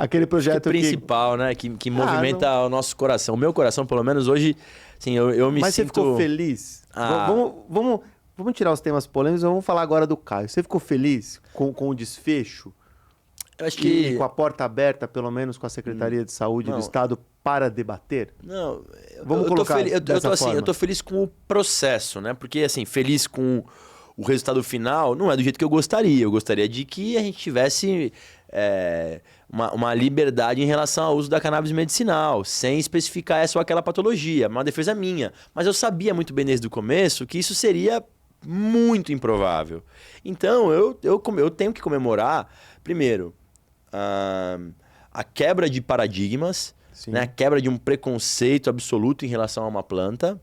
Speaker 1: aquele projeto
Speaker 2: principal, né? Que movimenta o nosso coração. O meu coração, pelo menos hoje, assim, eu me
Speaker 1: Mas
Speaker 2: sinto...
Speaker 1: Mas você ficou feliz? Vamos tirar os temas polêmicos e vamos falar agora do Caio. Você ficou feliz com o desfecho?
Speaker 2: Eu acho que...
Speaker 1: E com a porta aberta, pelo menos, com a Secretaria de Saúde do Estado para debater?
Speaker 2: Não,
Speaker 1: eu
Speaker 2: tô feliz com o processo, né? Porque, assim, feliz com o resultado final não é do jeito que eu gostaria. Eu gostaria de que a gente tivesse uma liberdade em relação ao uso da cannabis medicinal, sem especificar essa ou aquela patologia, uma defesa minha. Mas eu sabia muito bem desde o começo que isso seria muito improvável. Então, eu tenho que comemorar, primeiro, a quebra de paradigmas, né? A quebra de um preconceito absoluto em relação a uma planta.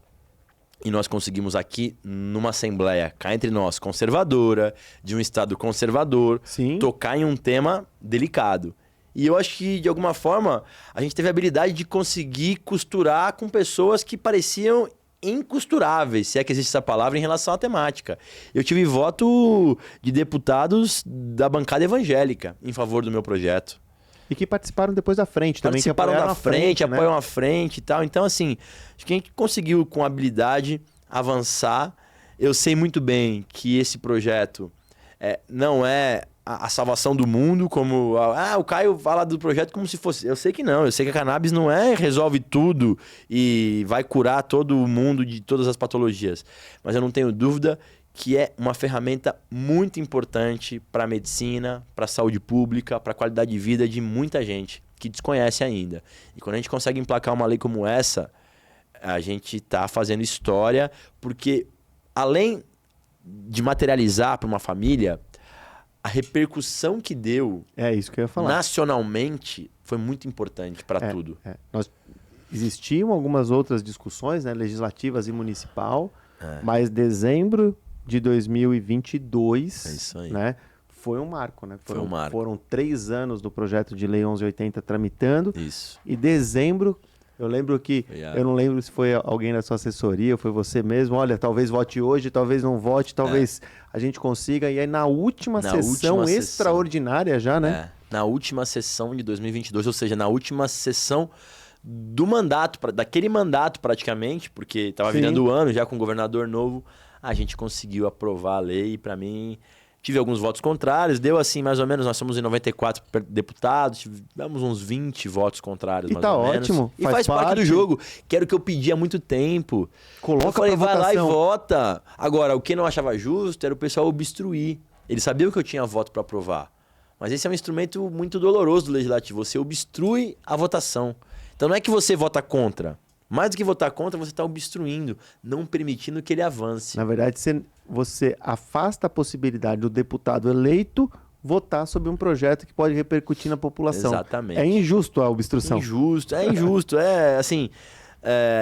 Speaker 2: E nós conseguimos aqui, numa Assembleia, cá entre nós, conservadora, de um Estado conservador, tocar em um tema delicado. E eu acho que, de alguma forma, a gente teve a habilidade de conseguir costurar com pessoas que pareciam incosturáveis, se é que existe essa palavra, em relação à temática. Eu tive voto de deputados da bancada evangélica em favor do meu projeto.
Speaker 1: E que participaram depois da frente também.
Speaker 2: Participaram
Speaker 1: que
Speaker 2: da frente,
Speaker 1: né?
Speaker 2: apoiam a frente e tal. Então, assim, acho que a gente conseguiu, com habilidade, avançar. Eu sei muito bem que esse projeto não é a salvação do mundo, como... o Caio fala do projeto como se fosse... Eu sei que não. Eu sei que a cannabis não resolve tudo e vai curar todo o mundo de todas as patologias. Mas eu não tenho dúvida que é uma ferramenta muito importante para a medicina, para a saúde pública, para a qualidade de vida de muita gente que desconhece ainda. E quando a gente consegue emplacar uma lei como essa, a gente está fazendo história, porque além de materializar para uma família, a repercussão que deu
Speaker 1: isso que eu ia falar.
Speaker 2: Nacionalmente foi muito importante para tudo.
Speaker 1: Existiam algumas outras discussões, né, legislativas e municipal, mas dezembro de 2022, né, foi um marco, né? Foram 3 anos do projeto de lei 1180 tramitando.
Speaker 2: Isso.
Speaker 1: E dezembro, eu lembro que, eu não lembro se foi alguém da sua assessoria ou foi você mesmo, olha, talvez vote hoje, talvez não vote, talvez a gente consiga. E aí na última sessão extraordinária já, né?
Speaker 2: Na última sessão de 2022, ou seja, na última sessão do mandato, daquele mandato praticamente, porque estava virando o ano já com o governador novo, a gente conseguiu aprovar a lei e para mim, tive alguns votos contrários, deu assim, mais ou menos, nós somos em 94 deputados, tivemos uns 20 votos contrários, mais ou menos.
Speaker 1: Ótimo,
Speaker 2: E faz parte do jogo, que era o que eu pedi há muito tempo.
Speaker 1: Coloca
Speaker 2: eu falei,
Speaker 1: pra
Speaker 2: vai lá e
Speaker 1: votação.
Speaker 2: vota. Agora, o que eu não achava justo era o pessoal obstruir. Eles sabiam que eu tinha voto para aprovar. Mas esse é um instrumento muito doloroso do Legislativo, você obstrui a votação. Então não é que você vota contra. Mais do que votar contra, você está obstruindo, não permitindo que ele avance.
Speaker 1: Na verdade, você afasta a possibilidade do deputado eleito votar sobre um projeto que pode repercutir na população.
Speaker 2: Exatamente.
Speaker 1: É injusto a obstrução.
Speaker 2: É injusto. É assim,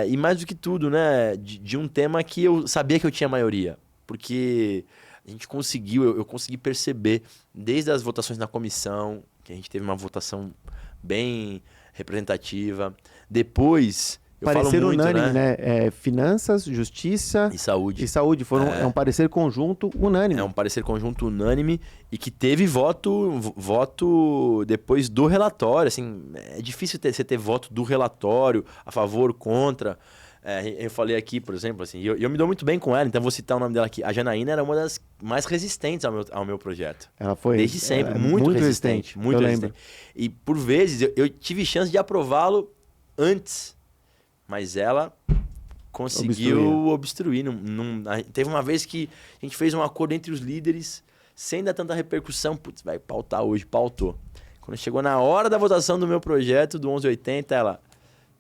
Speaker 2: e mais do que tudo, né? De um tema que eu sabia que eu tinha maioria. Porque a gente conseguiu, eu consegui perceber, desde as votações na comissão, que a gente teve uma votação bem representativa. Depois...
Speaker 1: Parecer
Speaker 2: muito,
Speaker 1: unânime, né? Finanças, justiça
Speaker 2: e saúde.
Speaker 1: É um parecer conjunto unânime.
Speaker 2: É um parecer conjunto unânime e que teve voto depois do relatório. Assim, é difícil você ter voto do relatório, a favor, contra. Eu falei aqui, por exemplo, assim, eu me dou muito bem com ela, então vou citar o nome dela aqui. A Janaína era uma das mais resistentes ao meu projeto.
Speaker 1: Ela foi...
Speaker 2: Desde sempre, muito resistente. Muito resistente.
Speaker 1: Lembro.
Speaker 2: E por vezes eu tive chance de aprová-lo antes. Mas ela conseguiu obstruir. Teve uma vez que a gente fez um acordo entre os líderes, sem dar tanta repercussão. Putz, vai pautar hoje, pautou. Quando chegou na hora da votação do meu projeto, do 1180, ela...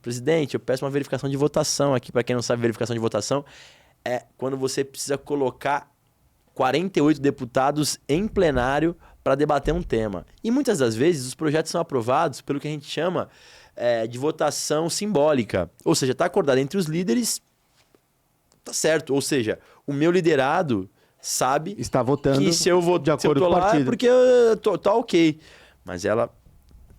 Speaker 2: Presidente, eu peço uma verificação de votação aqui. Para quem não sabe, verificação de votação é quando você precisa colocar 48 deputados em plenário para debater um tema. E muitas das vezes os projetos são aprovados pelo que a gente chama... de votação simbólica. Ou seja, está acordado entre os líderes, tá certo. Ou seja, o meu liderado sabe
Speaker 1: está votando
Speaker 2: que se eu vou
Speaker 1: de acordo com o
Speaker 2: lá
Speaker 1: partido.
Speaker 2: é porque tá ok. Mas ela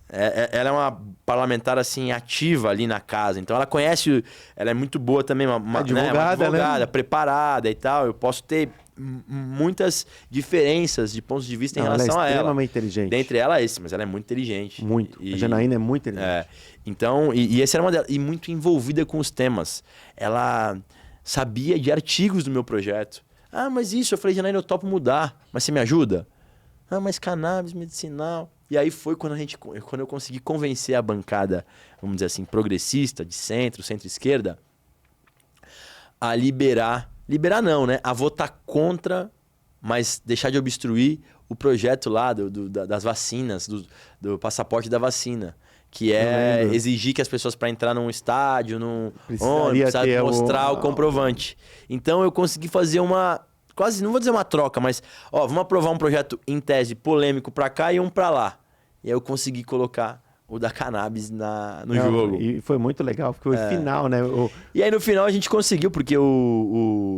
Speaker 2: é uma parlamentar assim ativa ali na casa. Então ela conhece, ela é muito boa também, uma advogada,
Speaker 1: né?
Speaker 2: preparada e tal. Eu posso ter muitas diferenças de pontos de vista em relação a ela.
Speaker 1: Ela é extremamente inteligente.
Speaker 2: Dentre ela esse, mas ela é muito inteligente.
Speaker 1: Muito. A Janaína é muito inteligente.
Speaker 2: Então, essa era uma delas. E muito envolvida com os temas. Ela sabia de artigos do meu projeto. Ah, mas isso, eu falei, Janaína, eu topo mudar. Mas você me ajuda? Ah, mas cannabis medicinal. E aí foi quando eu consegui convencer a bancada, vamos dizer assim, progressista, de centro-esquerda, a liberar não, né? A votar contra, mas deixar de obstruir o projeto lá das vacinas, do passaporte da vacina. Que é exigir que as pessoas, para entrar num estádio, num ônibus, precisam mostrar o comprovante. Então eu consegui fazer quase, não vou dizer uma troca, mas vamos aprovar um projeto em tese polêmico para cá e um para lá. E aí eu consegui colocar o da cannabis no jogo.
Speaker 1: E foi muito legal, porque foi final, né?
Speaker 2: E aí no final a gente conseguiu, porque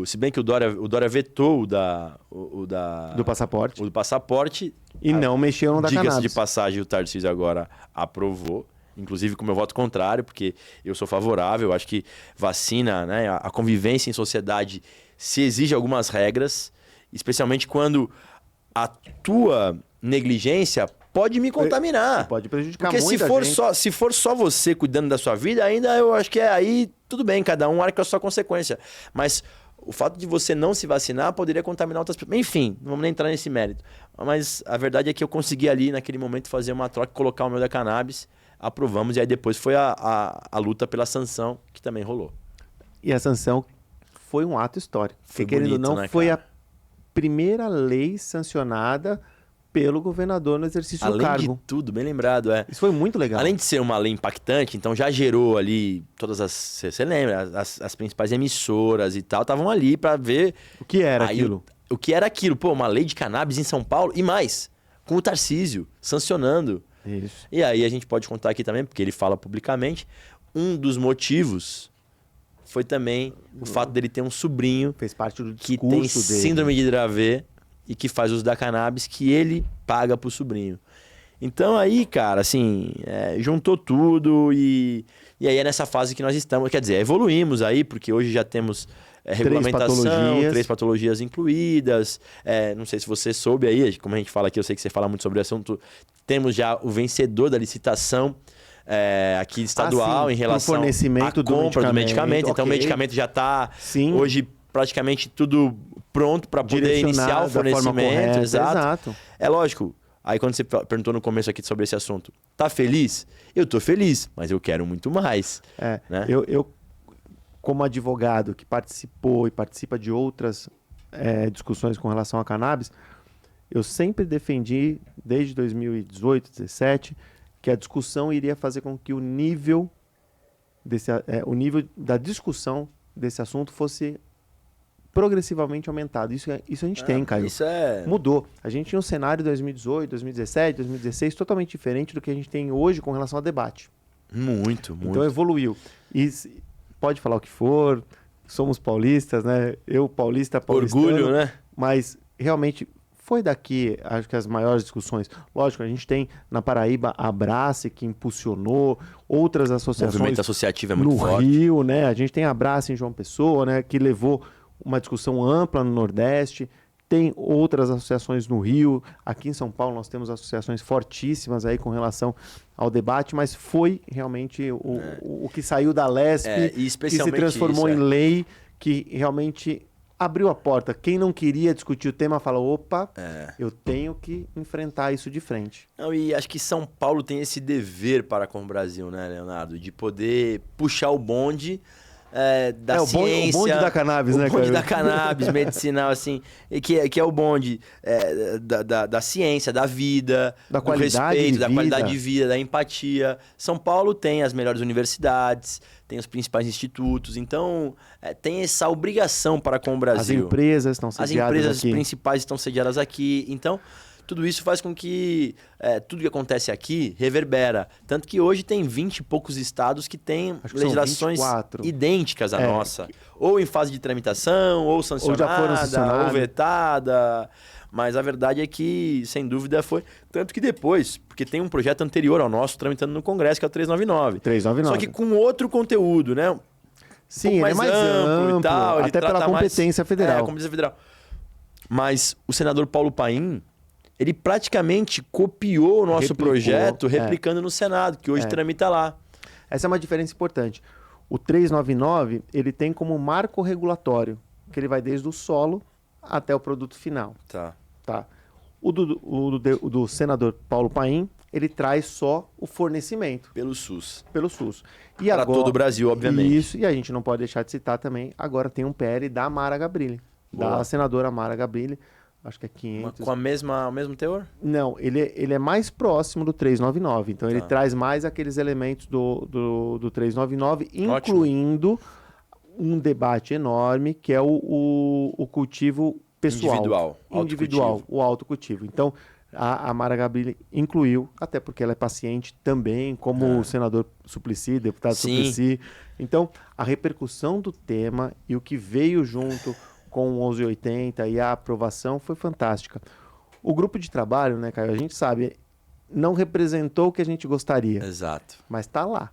Speaker 2: se bem que o Dória vetou
Speaker 1: do passaporte.
Speaker 2: O do passaporte.
Speaker 1: E não mexeu no da cannabis.
Speaker 2: Diga-se de passagem, o Tarcísio agora aprovou, inclusive com o meu voto contrário, porque eu sou favorável. Eu acho que vacina, né, a convivência em sociedade se exige algumas regras, especialmente quando a tua negligência pode me contaminar.
Speaker 1: Pode prejudicar
Speaker 2: porque
Speaker 1: muita gente.
Speaker 2: Se for só você cuidando da sua vida, ainda eu acho que aí tudo bem, cada um arca a sua consequência. Mas o fato de você não se vacinar poderia contaminar outras pessoas. Enfim, não vamos nem entrar nesse mérito. Mas a verdade é que eu consegui ali, naquele momento, fazer uma troca, colocar o meu da cannabis, aprovamos, e aí depois foi a luta pela sanção, que também rolou.
Speaker 1: E a sanção foi um ato histórico.
Speaker 2: Foi
Speaker 1: querendo ou
Speaker 2: bonito,
Speaker 1: não,
Speaker 2: né,
Speaker 1: foi
Speaker 2: cara?
Speaker 1: a primeira lei sancionada pelo governador no exercício do cargo.
Speaker 2: Além de tudo, bem lembrado,
Speaker 1: Isso foi muito legal.
Speaker 2: Além de ser uma lei impactante, então já gerou ali todas as... Você lembra? As principais emissoras e tal estavam ali para ver...
Speaker 1: O que era aquilo?
Speaker 2: O que era aquilo? Pô, uma lei de cannabis em São Paulo e mais, com o Tarcísio sancionando.
Speaker 1: Isso.
Speaker 2: E aí a gente pode contar aqui também, porque ele fala publicamente, um dos motivos foi também o fato dele ter um sobrinho
Speaker 1: Fez parte do
Speaker 2: que
Speaker 1: discurso
Speaker 2: tem
Speaker 1: dele.
Speaker 2: síndrome de Dravet e que faz uso da cannabis, que ele paga pro sobrinho. Então aí, cara, assim, juntou tudo e aí é nessa fase que nós estamos. Quer dizer, evoluímos aí, porque hoje já temos regulamentação, 3 patologias incluídas. Não sei se você soube aí, como a gente fala aqui, eu sei que você fala muito sobre o assunto. Temos já o vencedor da licitação aqui estadual,
Speaker 1: sim,
Speaker 2: em relação à
Speaker 1: fornecimento
Speaker 2: compra do medicamento. Então
Speaker 1: okay.
Speaker 2: o medicamento já está
Speaker 1: Sim.
Speaker 2: hoje praticamente tudo pronto para poder
Speaker 1: Direcionar
Speaker 2: iniciar o
Speaker 1: da forma
Speaker 2: fornecimento.
Speaker 1: correta,
Speaker 2: Exato. É lógico. Aí quando você perguntou no começo aqui sobre esse assunto, tá feliz? Eu tô feliz, mas eu quero muito mais. Né?
Speaker 1: Eu, como advogado que participou e participa de outras discussões com relação a cannabis, eu sempre defendi, desde 2018, 2017, que a discussão iria fazer com que o nível da discussão desse assunto fosse progressivamente aumentado. Isso a gente tem, Caio.
Speaker 2: Isso
Speaker 1: Mudou. A gente tinha um cenário em 2018, 2017, 2016 totalmente diferente do que a gente tem hoje com relação ao debate.
Speaker 2: Muito.
Speaker 1: Então evoluiu. E pode falar o que for, somos paulistas, né? Eu, paulistano.
Speaker 2: Orgulho, né?
Speaker 1: Mas realmente foi daqui, acho que as maiores discussões. Lógico, a gente tem na Paraíba a Abrace, que impulsionou, outras associações.
Speaker 2: O movimento associativo é muito
Speaker 1: no
Speaker 2: forte.
Speaker 1: Rio, né? A gente tem a Abrace em João Pessoa, né? Que levou uma discussão ampla no Nordeste. Tem outras associações no Rio. Aqui em São Paulo nós temos associações fortíssimas aí com relação ao debate, mas foi realmente o que saiu da LESP,
Speaker 2: e especialmente
Speaker 1: que se transformou em lei, que realmente abriu a porta. Quem não queria discutir o tema falou, opa, eu tenho que enfrentar isso de frente.
Speaker 2: Não, e acho que São Paulo tem esse dever para com o Brasil, né, Leonardo? De poder puxar o bonde da ciência.
Speaker 1: O bonde da cannabis, né,
Speaker 2: O bonde da cannabis medicinal, assim, que é o bonde da ciência, da vida,
Speaker 1: da
Speaker 2: do
Speaker 1: qualidade
Speaker 2: respeito,
Speaker 1: de
Speaker 2: da
Speaker 1: vida.
Speaker 2: qualidade de vida, da empatia. São Paulo tem as melhores universidades, tem os principais institutos, então tem essa obrigação para com o Brasil.
Speaker 1: As empresas estão sediadas aqui.
Speaker 2: As empresas principais estão sediadas aqui, então tudo isso faz com que tudo que acontece aqui reverbera. Tanto que hoje tem 20 e poucos estados que têm legislações idênticas à nossa. Ou em fase de tramitação, ou sancionada,
Speaker 1: ou já foram sancionadas,
Speaker 2: ou vetada. Mas a verdade é que, sem dúvida, foi... Tanto que depois, porque tem um projeto anterior ao nosso tramitando no Congresso, que é o 399.
Speaker 1: 399.
Speaker 2: Só que com outro conteúdo, né?
Speaker 1: Sim, ele é mais amplo
Speaker 2: e tal.
Speaker 1: até pela competência federal.
Speaker 2: Competência federal. Mas o senador Paulo Paim, ele praticamente copiou o nosso projeto, replicando no Senado, que hoje tramita lá.
Speaker 1: Essa é uma diferença importante. O 399, ele tem como marco regulatório, que ele vai desde o solo até o produto final. Tá. O do senador Paulo Paim, ele traz só o fornecimento.
Speaker 2: Pelo SUS.
Speaker 1: E
Speaker 2: para todo o Brasil, obviamente.
Speaker 1: Isso, e a gente não pode deixar de citar também, agora tem um PL da Mara Gabrilli, da senadora Mara Gabrilli, acho que é 500.
Speaker 2: Com o mesmo teor?
Speaker 1: Não, ele é mais próximo do 399. Então, ele traz mais aqueles elementos do 399, incluindo um debate enorme, que é o cultivo pessoal. Individual, o autocultivo. Então, a Mara Gabrilli incluiu, até porque ela é paciente também, como o senador Suplicy, deputado Suplicy. Então, a repercussão do tema e o que veio junto com o 1180 e a aprovação foi fantástica. O grupo de trabalho, né, Caio, a gente sabe, não representou o que a gente gostaria.
Speaker 2: Exato.
Speaker 1: Mas está lá.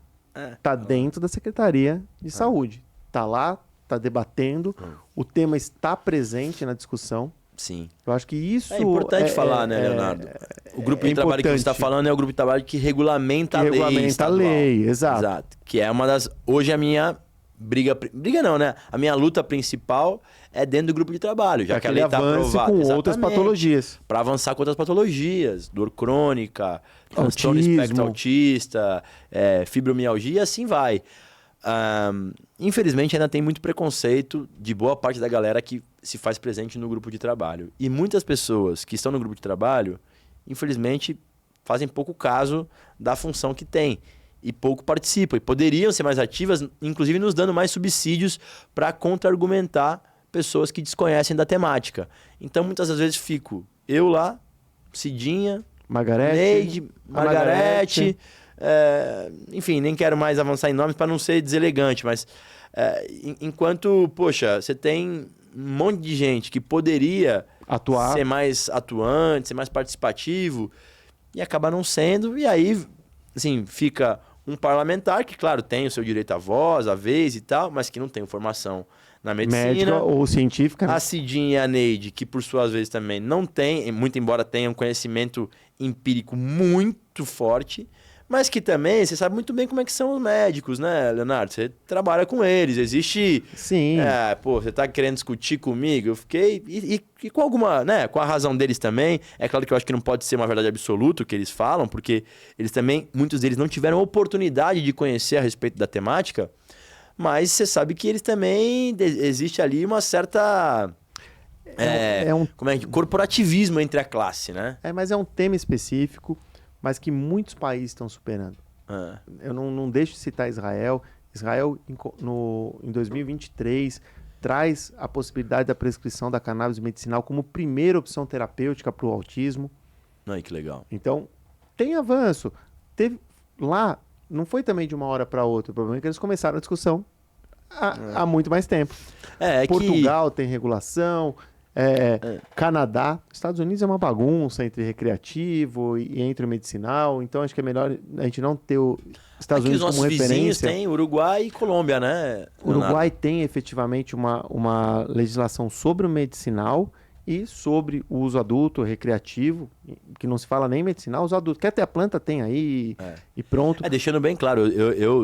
Speaker 1: Está dentro da Secretaria de Saúde. Está lá, está debatendo, o tema está presente na discussão.
Speaker 2: Sim.
Speaker 1: Eu acho que isso...
Speaker 2: É importante falar, né, Leonardo? O grupo de trabalho que você está falando é o grupo de trabalho que regulamenta a lei
Speaker 1: regulamenta a lei,
Speaker 2: exato. Que é uma das... Hoje a minha briga não, né? A minha luta principal é dentro do grupo de trabalho, já que a lei está aprovada.
Speaker 1: Com outras patologias.
Speaker 2: Para avançar com outras patologias, dor crônica, transtorno espectro autista, fibromialgia, assim vai. Infelizmente ainda tem muito preconceito de boa parte da galera que se faz presente no grupo de trabalho. E muitas pessoas que estão no grupo de trabalho, infelizmente, fazem pouco caso da função que tem. E pouco participam. E poderiam ser mais ativas, inclusive nos dando mais subsídios para contra-argumentar pessoas que desconhecem da temática. Então, muitas das vezes fico eu lá, Cidinha, Neide, Margarete. Enfim, nem quero mais avançar em nomes para não ser deselegante, mas enquanto, poxa, você tem um monte de gente que poderia ser mais atuante, ser mais participativo, e acaba não sendo, e aí, assim, fica um parlamentar que, claro, tem o seu direito à voz, à vez e tal, mas que não tem formação na medicina.
Speaker 1: Médica ou científica. Né?
Speaker 2: A Cidinha e a Neide, que por suas vezes também não tem, muito embora tenham um conhecimento empírico muito forte, Mas que também, você sabe muito bem como é que são os médicos, né, Leonardo? Você trabalha com eles, existe...
Speaker 1: Sim.
Speaker 2: Você tá querendo discutir comigo? Eu fiquei... E com alguma, né, com a razão deles também. É claro que eu acho que não pode ser uma verdade absoluta o que eles falam, porque eles também, muitos deles não tiveram oportunidade de conhecer a respeito da temática, mas você sabe que eles também... Existe ali uma certa... corporativismo entre a classe, né?
Speaker 1: Mas é um tema específico, mas que muitos países estão superando. Eu não deixo de citar Israel. Israel, em 2023, traz a possibilidade da prescrição da cannabis medicinal como primeira opção terapêutica para o autismo.
Speaker 2: Ai, que legal.
Speaker 1: Então, tem avanço. Lá, não foi também de uma hora para outra. O problema é que eles começaram a discussão há muito mais tempo. Portugal tem regulação... Canadá, Estados Unidos é uma bagunça entre recreativo e entre o medicinal, então acho que é melhor a gente não ter o Estados Unidos como referência. Os nossos vizinhos
Speaker 2: têm Uruguai e Colômbia, né?
Speaker 1: O Uruguai tem efetivamente uma legislação sobre o medicinal e sobre o uso adulto, recreativo, que não se fala nem medicinal, uso adulto. Quer ter a planta, tem aí e pronto.
Speaker 2: Deixando bem claro,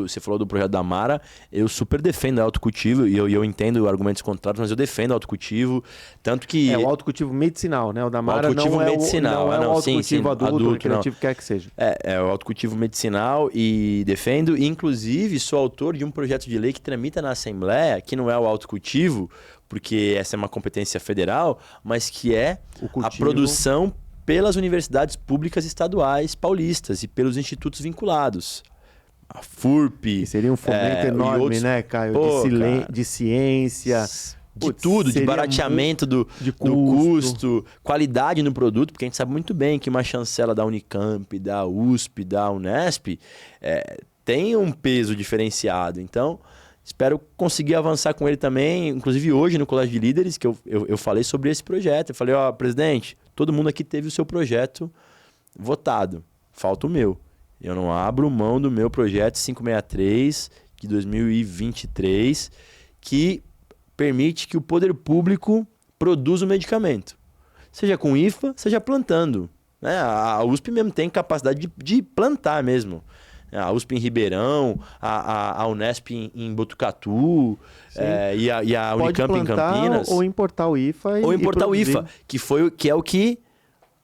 Speaker 2: você falou do projeto da Mara, eu super defendo o autocultivo e eu entendo argumentos contrários, mas eu defendo o autocultivo, tanto que...
Speaker 1: o autocultivo medicinal, né? O da Mara não é o autocultivo adulto, recreativo, quer que seja.
Speaker 2: É o autocultivo medicinal e defendo, e inclusive sou autor de um projeto de lei que tramita na Assembleia, que não é o autocultivo, porque essa é uma competência federal, mas que é a produção pelas universidades públicas estaduais paulistas e pelos institutos vinculados. A FURP...
Speaker 1: E seria um fomento enorme, outros... né, Caio? De ciência...
Speaker 2: De tudo, de barateamento do custo, qualidade no produto, porque a gente sabe muito bem que uma chancela da Unicamp, da USP, da Unesp, tem um peso diferenciado. Então... Espero conseguir avançar com ele também, inclusive hoje no Colégio de Líderes, que eu falei sobre esse projeto. Eu falei, presidente, todo mundo aqui teve o seu projeto votado, falta o meu. Eu não abro mão do meu projeto 563 de 2023, que permite que o poder público produza o medicamento. Seja com IFA, seja plantando. Né? A USP mesmo tem capacidade de plantar mesmo. A USP em Ribeirão, a Unesp em Botucatu, e a Unicamp em Campinas.
Speaker 1: Ou importar o IFA.
Speaker 2: Ou importar o IFA, que é o que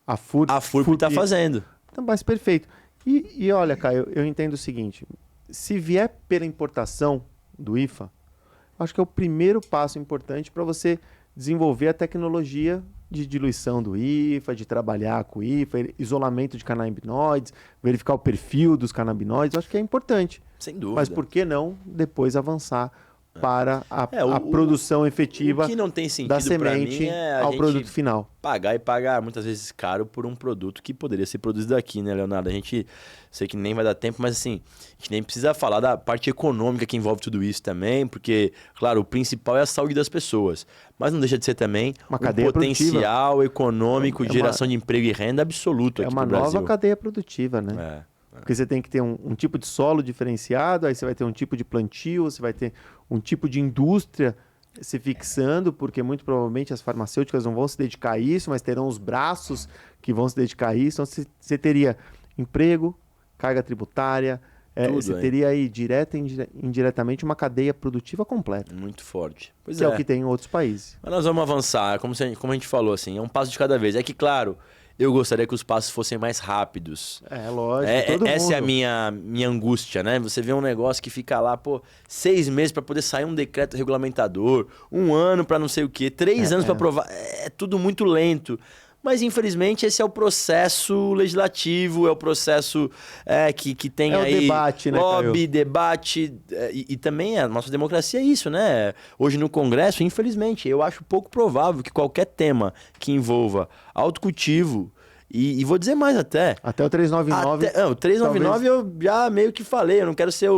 Speaker 2: a FURP está fazendo.
Speaker 1: Então, mas perfeito. E olha, Caio, eu entendo o seguinte. Se vier pela importação do IFA, acho que é o primeiro passo importante para você desenvolver a tecnologia de diluição do IFA, de trabalhar com o IFA, isolamento de canabinoides, verificar o perfil dos canabinoides, acho que é importante.
Speaker 2: Sem dúvida.
Speaker 1: Mas por que não depois avançar para a produção efetiva
Speaker 2: que não tem sentido
Speaker 1: da semente ao produto final?
Speaker 2: Pagar muitas vezes caro por um produto que poderia ser produzido aqui, né, Leonardo? A gente, sei que nem vai dar tempo, mas assim, a gente nem precisa falar da parte econômica que envolve tudo isso também, porque, claro, o principal é a saúde das pessoas, mas não deixa de ser também
Speaker 1: uma cadeia
Speaker 2: potencial
Speaker 1: produtiva.
Speaker 2: Econômico de geração de emprego e renda absoluto aqui no Brasil.
Speaker 1: É uma nova cadeia produtiva, né? Porque você tem que ter um tipo de solo diferenciado, aí você vai ter um tipo de plantio, você vai ter um tipo de indústria se fixando, porque muito provavelmente as farmacêuticas não vão se dedicar a isso, mas terão os braços que vão se dedicar a isso. Então você teria emprego, carga tributária, você teria aí direta e indiretamente uma cadeia produtiva completa.
Speaker 2: Muito forte.
Speaker 1: Pois é o que tem em outros países.
Speaker 2: Mas nós vamos avançar, como a gente falou, assim, é um passo de cada vez. É que, claro... Eu gostaria que os passos fossem mais rápidos.
Speaker 1: Lógico.
Speaker 2: Essa é a minha angústia, né? Você vê um negócio que fica lá, 6 meses para poder sair um decreto regulamentador, 1 ano para não sei o quê, 3 anos para aprovar. É tudo muito lento. Mas, infelizmente, esse é o processo legislativo, é o processo que tem aí...
Speaker 1: É o debate, né,
Speaker 2: lobby,
Speaker 1: Caio?
Speaker 2: Debate, e também a nossa democracia é isso, né? Hoje no Congresso, infelizmente, eu acho pouco provável que qualquer tema que envolva autocultivo, e vou dizer mais até...
Speaker 1: Até o 399...
Speaker 2: o 399 talvez... eu já meio que falei, eu não quero ser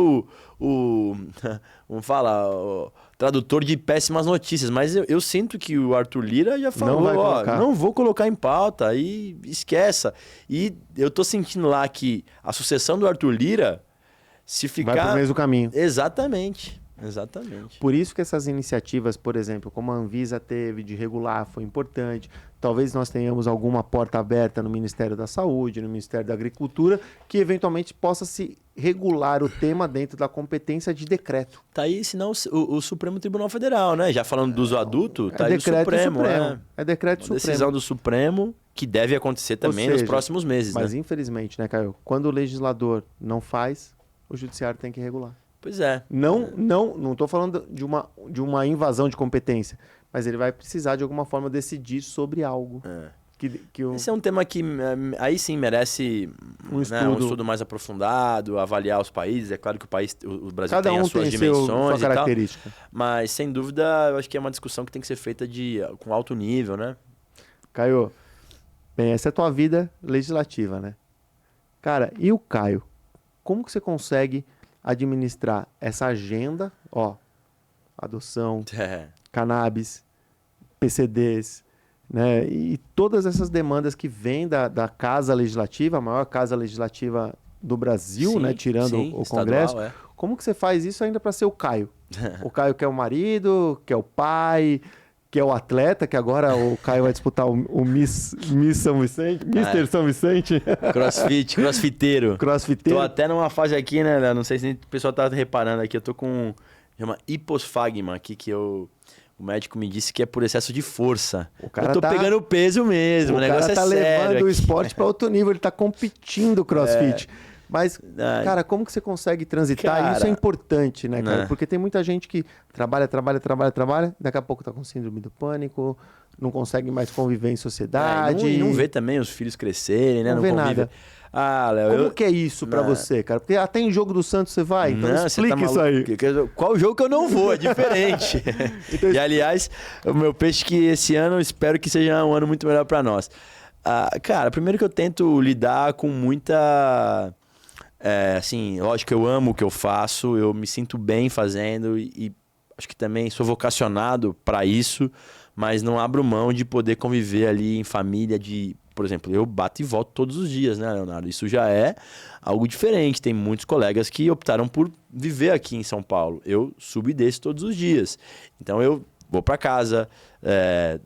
Speaker 2: vamos falar... o tradutor de péssimas notícias, mas eu sinto que o Arthur Lira já falou, não vou colocar em pauta, aí esqueça. E eu tô sentindo lá que a sucessão do Arthur Lira, se ficar...
Speaker 1: Vai pro mesmo caminho.
Speaker 2: Exatamente. Exatamente.
Speaker 1: Por isso que essas iniciativas, por exemplo, como a Anvisa teve de regular, foi importante. Talvez nós tenhamos alguma porta aberta no Ministério da Saúde, no Ministério da Agricultura, que eventualmente possa se regular o tema dentro da competência de decreto.
Speaker 2: Tá aí, senão o Supremo Tribunal Federal, né? Já falando do uso adulto, tá aí o
Speaker 1: decreto
Speaker 2: Supremo.
Speaker 1: É decreto
Speaker 2: Uma
Speaker 1: Supremo.
Speaker 2: decisão do Supremo que deve acontecer também nos próximos meses,
Speaker 1: mas
Speaker 2: né?
Speaker 1: infelizmente, né, Caio? Quando o legislador não faz, o judiciário tem que regular.
Speaker 2: Pois é.
Speaker 1: Não estou falando de uma invasão de competência, mas ele vai precisar de alguma forma decidir sobre algo.
Speaker 2: Esse é um tema que aí sim merece um estudo mais aprofundado, avaliar os países. É claro que o Brasil tem as suas dimensões e
Speaker 1: característica.
Speaker 2: Tal, mas sem dúvida eu acho que é uma discussão que tem que ser feita com alto nível, né?
Speaker 1: Caio, bem, essa é a tua vida legislativa, né? Cara, e o Caio? Como que você consegue administrar essa agenda, adoção, cannabis, PCDs, né? E todas essas demandas que vêm da Casa Legislativa, a maior Casa Legislativa do Brasil,
Speaker 2: sim,
Speaker 1: né? Tirando o Congresso.
Speaker 2: Estadual,
Speaker 1: Como que você faz isso ainda para ser o Caio? O Caio que é o marido, que é o pai, que é o atleta, que agora o Caio vai disputar o Miss São Vicente, Mr. São Vicente.
Speaker 2: Crossfiteiro.
Speaker 1: Crossfiteiro.
Speaker 2: Tô até numa fase aqui, né? Não sei se o pessoal tá reparando aqui, eu tô com uma hiposfagma aqui, que o médico me disse que é por excesso de força.
Speaker 1: O cara
Speaker 2: eu tô pegando peso mesmo, o negócio
Speaker 1: cara tá levando
Speaker 2: sério
Speaker 1: o esporte para outro nível, ele tá competindo crossfit. Mas, cara, como que você consegue transitar? Isso é importante, né, cara? Porque tem muita gente que trabalha, daqui a pouco tá com síndrome do pânico, não consegue mais conviver em sociedade.
Speaker 2: E não vê também os filhos crescerem, né?
Speaker 1: Não vê nada.
Speaker 2: Léo,
Speaker 1: como que é isso pra você, cara? Porque até em jogo do Santos você vai, então explica isso aí.
Speaker 2: Qual jogo que eu não vou? É diferente. Então, e, aliás, o meu peixe que esse ano eu espero que seja um ano muito melhor pra nós. Cara, primeiro que eu tento lidar com muita... assim, lógico que eu amo o que eu faço, eu me sinto bem fazendo e acho que também sou vocacionado para isso, mas não abro mão de poder conviver ali em família, por exemplo, eu bato e volto todos os dias, né, Leonardo? Isso já é algo diferente. Tem muitos colegas que optaram por viver aqui em São Paulo. Eu subo e desço todos os dias. Então eu vou para casa,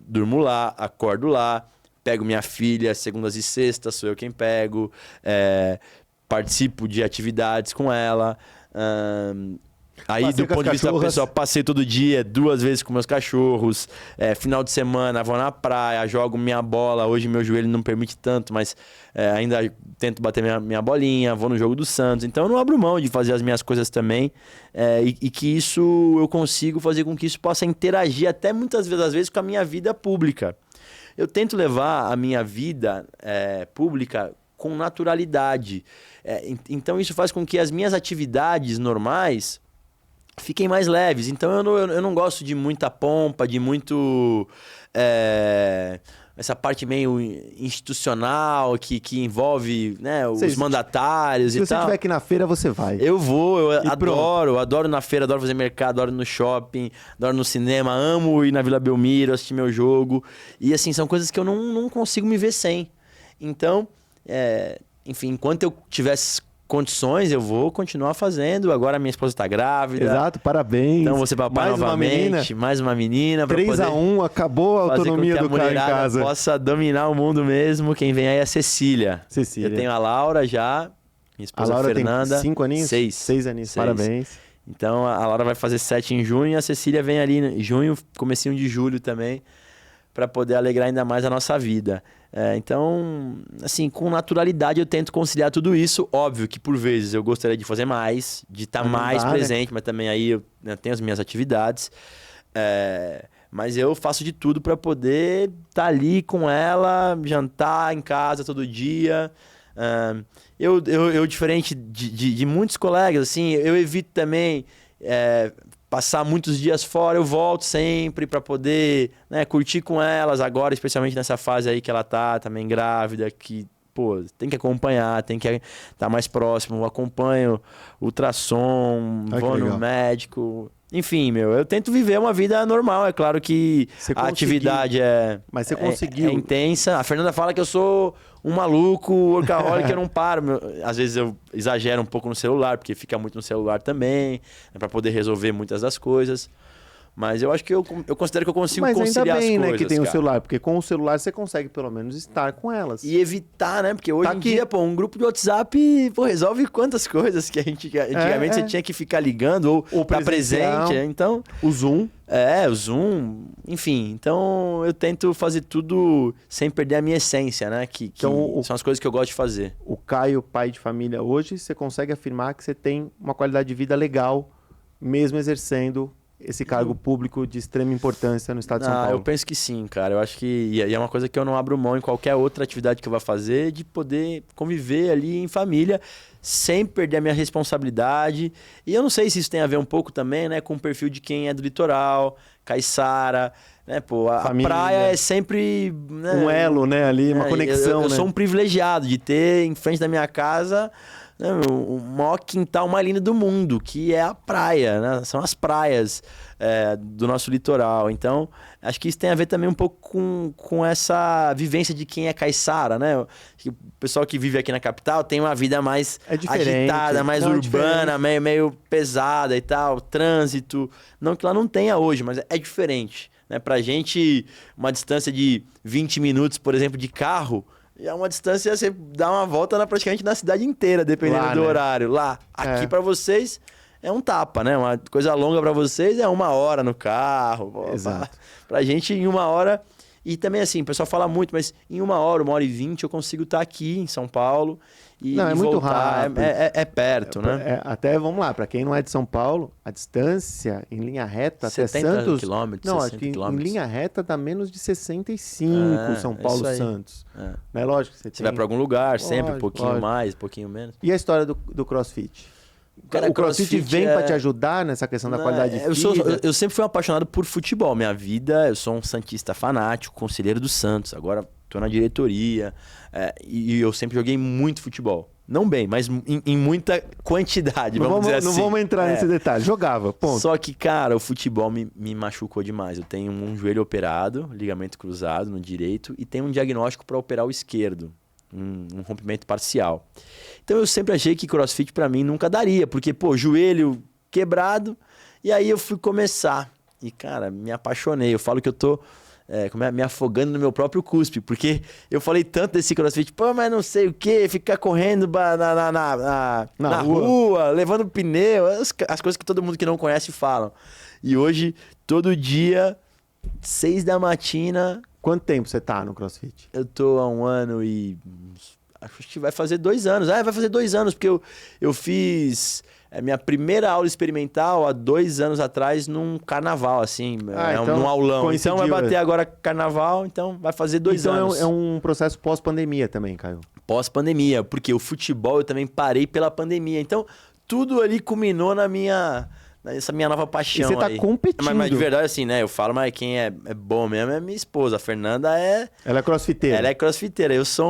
Speaker 2: durmo lá, acordo lá, pego minha filha, segundas e sextas, sou eu quem pego, participo de atividades com ela. Aí, do ponto de vista pessoal, passei todo dia, 2 vezes com meus cachorros. Final de semana, vou na praia, jogo minha bola. Hoje meu joelho não permite tanto, mas ainda tento bater minha bolinha. Vou no jogo do Santos. Então eu não abro mão de fazer as minhas coisas também. E que isso eu consigo fazer com que isso possa interagir até muitas vezes com a minha vida pública. Eu tento levar a minha vida pública com naturalidade. Então isso faz com que as minhas atividades normais fiquem mais leves. Então eu não gosto de muita pompa, de muito... essa parte meio institucional que envolve, né, os mandatários e tal.
Speaker 1: Se você estiver aqui na feira, você vai.
Speaker 2: Eu vou, eu adoro na feira, adoro fazer mercado, adoro no shopping, adoro no cinema, amo ir na Vila Belmiro, assistir meu jogo. E assim, são coisas que eu não consigo me ver sem. Então, enfim, enquanto eu tivesse condições, eu vou continuar fazendo. Agora minha esposa está grávida.
Speaker 1: Exato, parabéns.
Speaker 2: Então você papai novamente, mais uma menina.
Speaker 1: 3-1, acabou a autonomia do Caio em casa.
Speaker 2: Possa dominar o mundo mesmo. Quem vem aí é a Cecília. Eu tenho a Laura já, minha esposa
Speaker 1: a Laura
Speaker 2: Fernanda.
Speaker 1: Tem 5 aninhos?
Speaker 2: 6
Speaker 1: aninhos, parabéns.
Speaker 2: Então a Laura vai fazer 7 em junho e a Cecília vem ali em junho, comecinho de julho também, para poder alegrar ainda mais a nossa vida. Então, assim, com naturalidade eu tento conciliar tudo isso. Óbvio que por vezes eu gostaria de fazer mais, de estar mais presente, mas também aí eu tenho as minhas atividades. Mas eu faço de tudo para poder estar ali com ela, jantar em casa todo dia. Eu diferente de muitos colegas, assim, eu evito também... passar muitos dias fora, eu volto sempre para poder, né, curtir com elas agora, especialmente nessa fase aí que ela tá também grávida, que, pô, tem que acompanhar, tem que estar mais próximo, eu acompanho ultrassom, vou no médico. Enfim, eu tento viver uma vida normal. É claro que a atividade
Speaker 1: Mas você conseguiu.
Speaker 2: É intensa. A Fernanda fala que eu sou um maluco, workaholic, eu não paro. Às vezes eu exagero um pouco no celular, porque fica muito no celular também, para poder resolver muitas das coisas. Mas eu acho que eu considero que eu consigo conciliar as coisas.
Speaker 1: Mas ainda bem, né, que tem
Speaker 2: cara.
Speaker 1: o celular, porque com o celular você consegue pelo menos estar com elas.
Speaker 2: E evitar, né? Porque hoje em dia, pô, um grupo de WhatsApp, pô, resolve quantas coisas que antigamente você tinha que ficar ligando ou tá presente. Então,
Speaker 1: o Zoom.
Speaker 2: O Zoom, enfim. Então, eu tento fazer tudo sem perder a minha essência, né? Que são as coisas que eu gosto de fazer.
Speaker 1: O Caio, pai de família, hoje você consegue afirmar que você tem uma qualidade de vida legal, mesmo exercendo esse cargo público de extrema importância no estado de São Paulo?
Speaker 2: Eu penso que sim, cara. Eu acho que e é uma coisa que eu não abro mão em qualquer outra atividade que eu vá fazer, de poder conviver ali em família, sem perder a minha responsabilidade. E eu não sei se isso tem a ver um pouco também, né, com o perfil de quem é do litoral, caiçara, né, pô, a praia é sempre, né,
Speaker 1: um elo, né, ali, uma conexão,
Speaker 2: eu
Speaker 1: né?
Speaker 2: sou um privilegiado de ter em frente da minha casa o maior quintal mais lindo do mundo, que é a praia, né? São as praias do nosso litoral. Então, acho que isso tem a ver também um pouco com essa vivência de quem é caiçara, né? O pessoal que vive aqui na capital tem uma vida mais agitada, mais urbana, meio pesada e tal, trânsito. Não que lá não tenha hoje, mas é diferente, né? Pra gente, uma distância de 20 minutos, por exemplo, de carro, é uma distância, você dá uma volta praticamente na cidade inteira, dependendo do horário. Lá, aqui pra vocês é um tapa, né? Uma coisa longa pra vocês é 1 hora no carro. Pô,
Speaker 1: exato.
Speaker 2: Pra gente, em 1 hora... E também assim, o pessoal fala muito, mas em 1 hora, 1h20, eu consigo estar aqui em São Paulo e
Speaker 1: não, é muito
Speaker 2: voltar.
Speaker 1: rápido.
Speaker 2: É perto, né?
Speaker 1: Até, vamos lá, para quem não é de São Paulo, a distância em linha reta até
Speaker 2: 70
Speaker 1: Santos...
Speaker 2: quilômetros,
Speaker 1: não,
Speaker 2: 60
Speaker 1: acho que
Speaker 2: quilômetros.
Speaker 1: em linha reta dá menos de 65 São Paulo-Santos. Não é lógico que
Speaker 2: você vai para algum lugar, sempre um pouquinho mais, um pouquinho menos.
Speaker 1: E a história do CrossFit?
Speaker 2: Cara,
Speaker 1: o CrossFit vem para te ajudar nessa questão da qualidade de vida?
Speaker 2: Eu sempre fui um apaixonado por futebol. Minha vida, eu sou um santista fanático, conselheiro do Santos. Agora estou na diretoria. E eu sempre joguei muito futebol. Não bem, mas em muita quantidade, vamos dizer assim.
Speaker 1: Não vamos entrar nesse detalhe. Jogava, ponto.
Speaker 2: Só que, cara, o futebol me machucou demais. Eu tenho um joelho operado, ligamento cruzado no direito, e tenho um diagnóstico para operar o esquerdo. Um rompimento parcial. Então eu sempre achei que CrossFit pra mim nunca daria, porque, pô, joelho quebrado, e aí eu fui começar. E, cara, me apaixonei. Eu falo que eu tô me afogando no meu próprio cuspe, porque eu falei tanto desse CrossFit, pô, mas não sei o que, ficar correndo na rua, levando pneu, as coisas que todo mundo que não conhece falam. E hoje, todo dia, 6 da matina...
Speaker 1: Quanto tempo você tá no CrossFit?
Speaker 2: Eu tô há 1 ano e... acho que vai fazer 2 anos. Vai fazer 2 anos, porque eu fiz minha primeira aula experimental há 2 anos atrás num carnaval, assim,
Speaker 1: então,
Speaker 2: num aulão.
Speaker 1: coincidiu.
Speaker 2: Então vai bater agora carnaval, então vai fazer 2 anos.
Speaker 1: Então é um processo pós-pandemia também, Caio?
Speaker 2: Pós-pandemia, porque o futebol eu também parei pela pandemia. Então tudo ali culminou nessa minha nova paixão.
Speaker 1: E você tá competindo.
Speaker 2: Mas de verdade, assim, né? Eu falo, mas quem é bom mesmo é minha esposa. A Fernanda
Speaker 1: Ela é crossfiteira.
Speaker 2: Ela é crossfiteira. Eu sou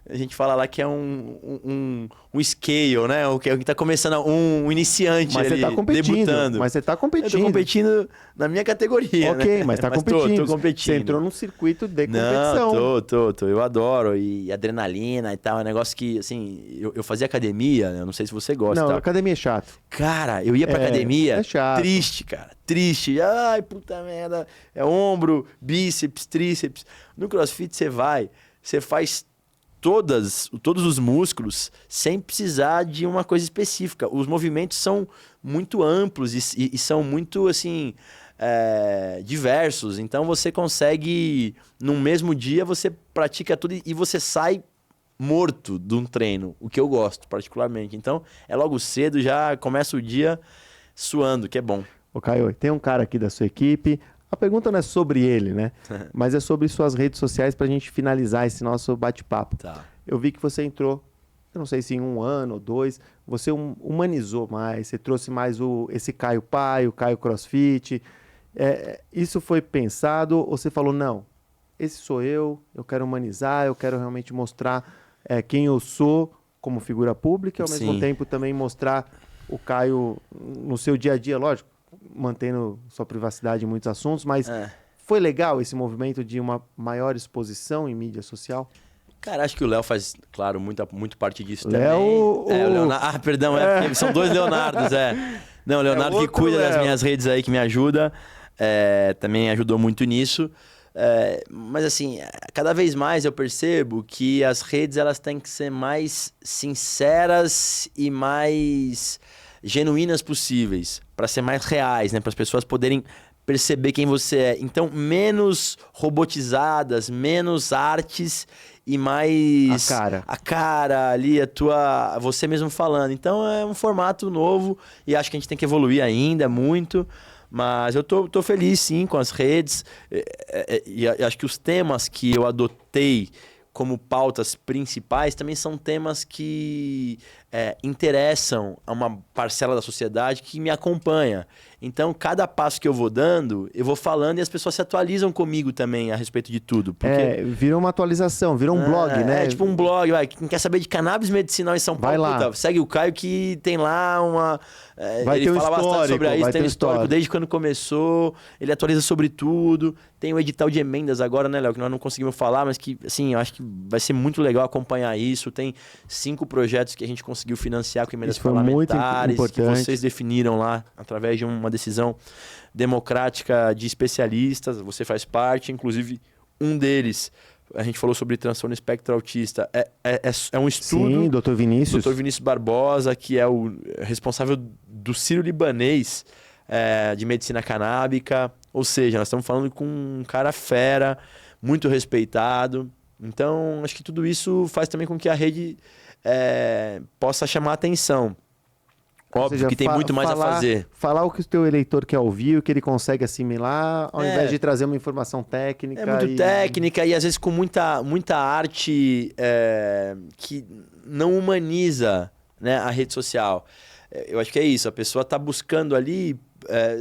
Speaker 2: a gente fala lá que é um scale, né? O que tá começando, um iniciante.
Speaker 1: Mas
Speaker 2: ali,
Speaker 1: você tá competindo.
Speaker 2: Debutando.
Speaker 1: Mas você tá competindo.
Speaker 2: Eu tô competindo na minha categoria.
Speaker 1: Ok,
Speaker 2: né?
Speaker 1: mas tá competindo.
Speaker 2: Tô competindo.
Speaker 1: Você entrou num circuito de competição.
Speaker 2: Não, tô. Eu adoro. E adrenalina e tal. É um negócio que, assim, eu fazia academia, né? Eu não sei se você gosta.
Speaker 1: Não,
Speaker 2: tal.
Speaker 1: academia é chato.
Speaker 2: Cara, eu ia pra academia.
Speaker 1: É chato.
Speaker 2: Triste, cara. Triste. Ai, puta merda. É ombro, bíceps, tríceps. No CrossFit você faz todos os músculos sem precisar de uma coisa específica. Os movimentos são muito amplos e são muito, assim, diversos. Então você consegue, num mesmo dia, você pratica tudo e você sai morto de um treino, o que eu gosto particularmente. Então é logo cedo, já começa o dia suando, que é bom.
Speaker 1: Ô Caio, tem um cara aqui da sua equipe. A pergunta não é sobre ele, né? Mas é sobre suas redes sociais pra gente finalizar esse nosso bate-papo.
Speaker 2: Tá.
Speaker 1: Eu vi que você entrou, eu não sei se em 1 ano ou 2, você humanizou mais, você trouxe mais esse Caio pai, o Caio CrossFit. Isso foi pensado ou você falou, não, esse sou eu quero humanizar, eu quero realmente mostrar quem eu sou como figura pública e ao mesmo tempo também mostrar o Caio no seu dia a dia, lógico. mantendo sua privacidade em muitos assuntos, mas foi legal esse movimento de uma maior exposição em mídia social?
Speaker 2: Cara, acho que o Léo faz, claro, muito parte disso
Speaker 1: Léo,
Speaker 2: também. O Leonardo. Perdão, porque são dois Leonardos, Não, o Leonardo que cuida das minhas redes aí, que me ajuda, também ajudou muito nisso. Mas assim, cada vez mais eu percebo que as redes elas têm que ser mais sinceras e mais genuínas possíveis, para ser mais reais, né? Para as pessoas poderem perceber quem você é. Então, menos robotizadas, menos artes e mais a cara ali, você mesmo falando. Então é um formato novo e acho que a gente tem que evoluir ainda muito. Mas eu tô feliz sim com as redes e acho que os temas que eu adotei como pautas principais também são temas que interessam a uma parcela da sociedade que me acompanha. Então, cada passo que eu vou dando, eu vou falando e as pessoas se atualizam comigo também a respeito de tudo. Porque...
Speaker 1: virou uma atualização, virou um blog, né?
Speaker 2: É tipo um blog, quem quer saber de cannabis medicinal em São Paulo, segue o Caio que tem lá uma... ele fala bastante sobre isso, tem um histórico desde quando começou, ele atualiza sobre tudo. Tem o edital de emendas agora, né, Léo, que nós não conseguimos falar, mas que, assim, eu acho que vai ser muito legal acompanhar isso. Tem 5 projetos que a gente conseguiu financiar com emendas parlamentares, que vocês definiram lá através de uma decisão democrática de especialistas. Você faz parte, inclusive um deles. A gente falou sobre transtorno espectro autista. É um estudo...
Speaker 1: Sim, Dr. Vinícius.
Speaker 2: Dr. Vinícius Barbosa, que é o responsável do Sírio-Libanês de medicina canábica. Ou seja, nós estamos falando com um cara fera, muito respeitado. Então, acho que tudo isso faz também com que a rede possa chamar a atenção. Óbvio que tem muito mais a fazer.
Speaker 1: Falar o que o teu eleitor quer ouvir, o que ele consegue assimilar, ao invés de trazer uma informação técnica.
Speaker 2: É muito técnica e às vezes com muita arte que não humaniza, né, a rede social. Eu acho que é isso, a pessoa está buscando ali...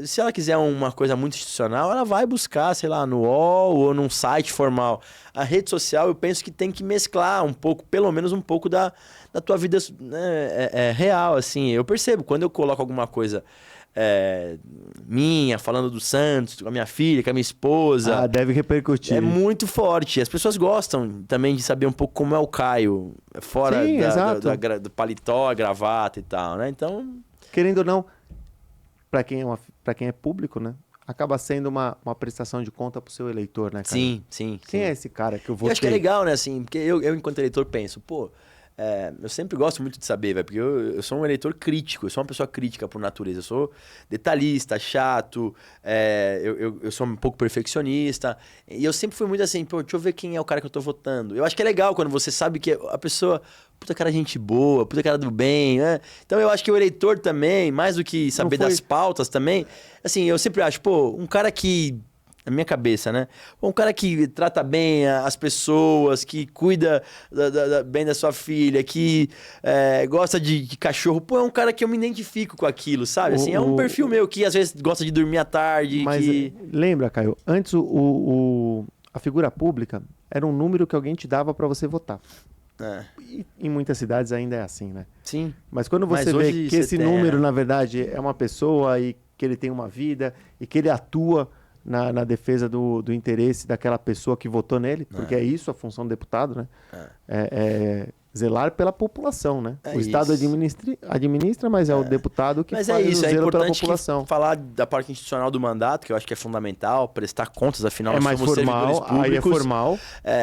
Speaker 2: se ela quiser uma coisa muito institucional, ela vai buscar, sei lá, no UOL ou num site formal. A rede social, eu penso que tem que mesclar um pouco, pelo menos um pouco da tua vida, né, real, assim. Eu percebo, quando eu coloco alguma coisa minha, falando do Santos, com a minha filha, com a minha esposa...
Speaker 1: deve repercutir.
Speaker 2: É muito forte. As pessoas gostam também de saber um pouco como é o Caio, fora do paletó, a gravata e tal, né? Então...
Speaker 1: Querendo ou não... Para quem é público, né? Acaba sendo uma prestação de conta pro seu eleitor, né, cara?
Speaker 2: Sim.
Speaker 1: Quem é esse cara que eu vou
Speaker 2: Eu acho que é legal, né, assim, porque eu enquanto eleitor penso, eu sempre gosto muito de saber, velho, porque eu sou um eleitor crítico, eu sou uma pessoa crítica por natureza, eu sou detalhista, chato, eu sou um pouco perfeccionista, e eu sempre fui muito assim, deixa eu ver quem é o cara que eu tô votando. Eu acho que é legal quando você sabe que a pessoa, puta cara gente boa, puta cara do bem, né? Então eu acho que o eleitor também, mais do que saber das pautas também, assim, eu sempre acho, um cara que... Na minha cabeça, né? Um cara que trata bem as pessoas, que cuida bem da sua filha, que gosta de cachorro. É um cara que eu me identifico com aquilo, sabe? Assim, é um perfil meu que às vezes gosta de dormir à tarde.
Speaker 1: Mas lembra, Caio, antes a figura pública era um número que alguém te dava para você votar. E em muitas cidades ainda é assim, né?
Speaker 2: Sim.
Speaker 1: Mas quando você vê que esse número, na verdade, é uma pessoa e que ele tem uma vida e que ele atua... Na defesa do interesse daquela pessoa que votou nele, porque é isso a função do deputado, né? Zelar pela população, né? O Estado administra, mas é o deputado que faz o zelo pela população.
Speaker 2: Falar da parte institucional do mandato, que eu acho que é fundamental, prestar contas, afinal,
Speaker 1: nós somos servidores públicos. Aí é formal.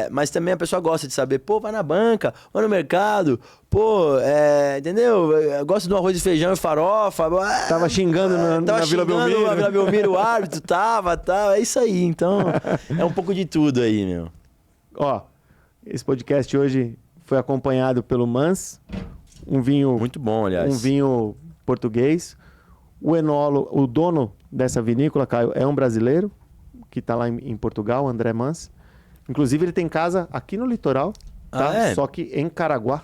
Speaker 2: Mas também a pessoa gosta de saber, vai na banca, vai no mercado, entendeu? Eu gosto de um arroz e feijão e farofa.
Speaker 1: Tava xingando na Vila Belmiro.
Speaker 2: Na Vila Belmiro, o árbitro tava, é isso aí. Então, é um pouco de tudo aí, meu.
Speaker 1: Esse podcast hoje... Foi acompanhado pelo Mans, um vinho...
Speaker 2: Muito bom, aliás.
Speaker 1: Um vinho português. O enólogo, o dono dessa vinícola, Caio, é um brasileiro, que está lá em Portugal, André Mans. Inclusive, ele tem casa aqui no litoral, tá? Só que em Caraguá.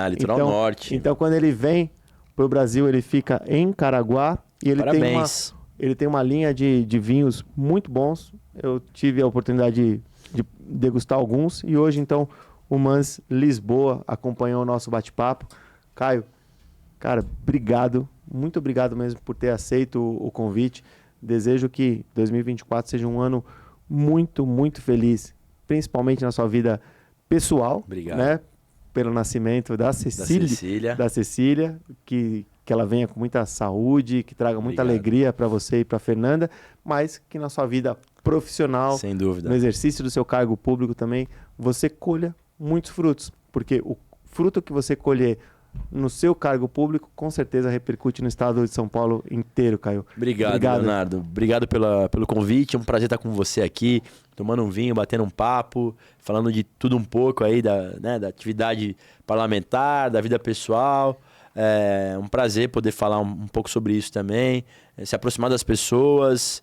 Speaker 2: Litoral norte.
Speaker 1: Então, quando ele vem para o Brasil, ele fica em Caraguá. E ele tem uma linha de vinhos muito bons. Eu tive a oportunidade de degustar alguns. E hoje, então... O Mans Lisboa acompanhou o nosso bate-papo. Caio, cara, obrigado muito obrigado mesmo por ter aceito o convite. Desejo que 2024 seja um ano muito, muito feliz, principalmente na sua vida pessoal,
Speaker 2: Obrigado.
Speaker 1: né? Pelo nascimento da Cecília, que ela venha com muita saúde, que traga muita alegria para você e para Fernanda, mas que na sua vida profissional,
Speaker 2: sem dúvida,
Speaker 1: no exercício do seu cargo público também, você colha muitos frutos, porque o fruto que você colher no seu cargo público, com certeza repercute no estado de São Paulo inteiro, Caio.
Speaker 2: Obrigado. Leonardo. Obrigado pelo convite. É um prazer estar com você aqui, tomando um vinho, batendo um papo, falando de tudo um pouco aí da atividade parlamentar, da vida pessoal. É um prazer poder falar um pouco sobre isso também, se aproximar das pessoas.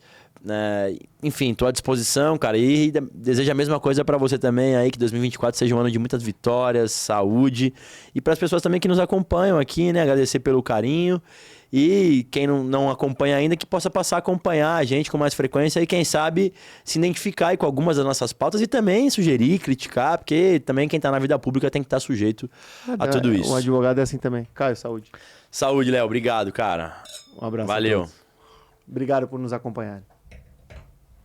Speaker 2: Enfim, estou à disposição, cara, e desejo a mesma coisa para você também aí, que 2024 seja um ano de muitas vitórias, saúde, e para as pessoas também que nos acompanham aqui, né, agradecer pelo carinho, e quem não acompanha ainda, que possa passar a acompanhar a gente com mais frequência e quem sabe se identificar aí com algumas das nossas pautas e também sugerir, criticar, porque também quem está na vida pública tem que estar sujeito a tudo isso.
Speaker 1: Um advogado é assim também. Caio, saúde.
Speaker 2: Saúde, Léo, obrigado, cara.
Speaker 1: Um abraço.
Speaker 2: Valeu.
Speaker 1: Obrigado por nos acompanhar.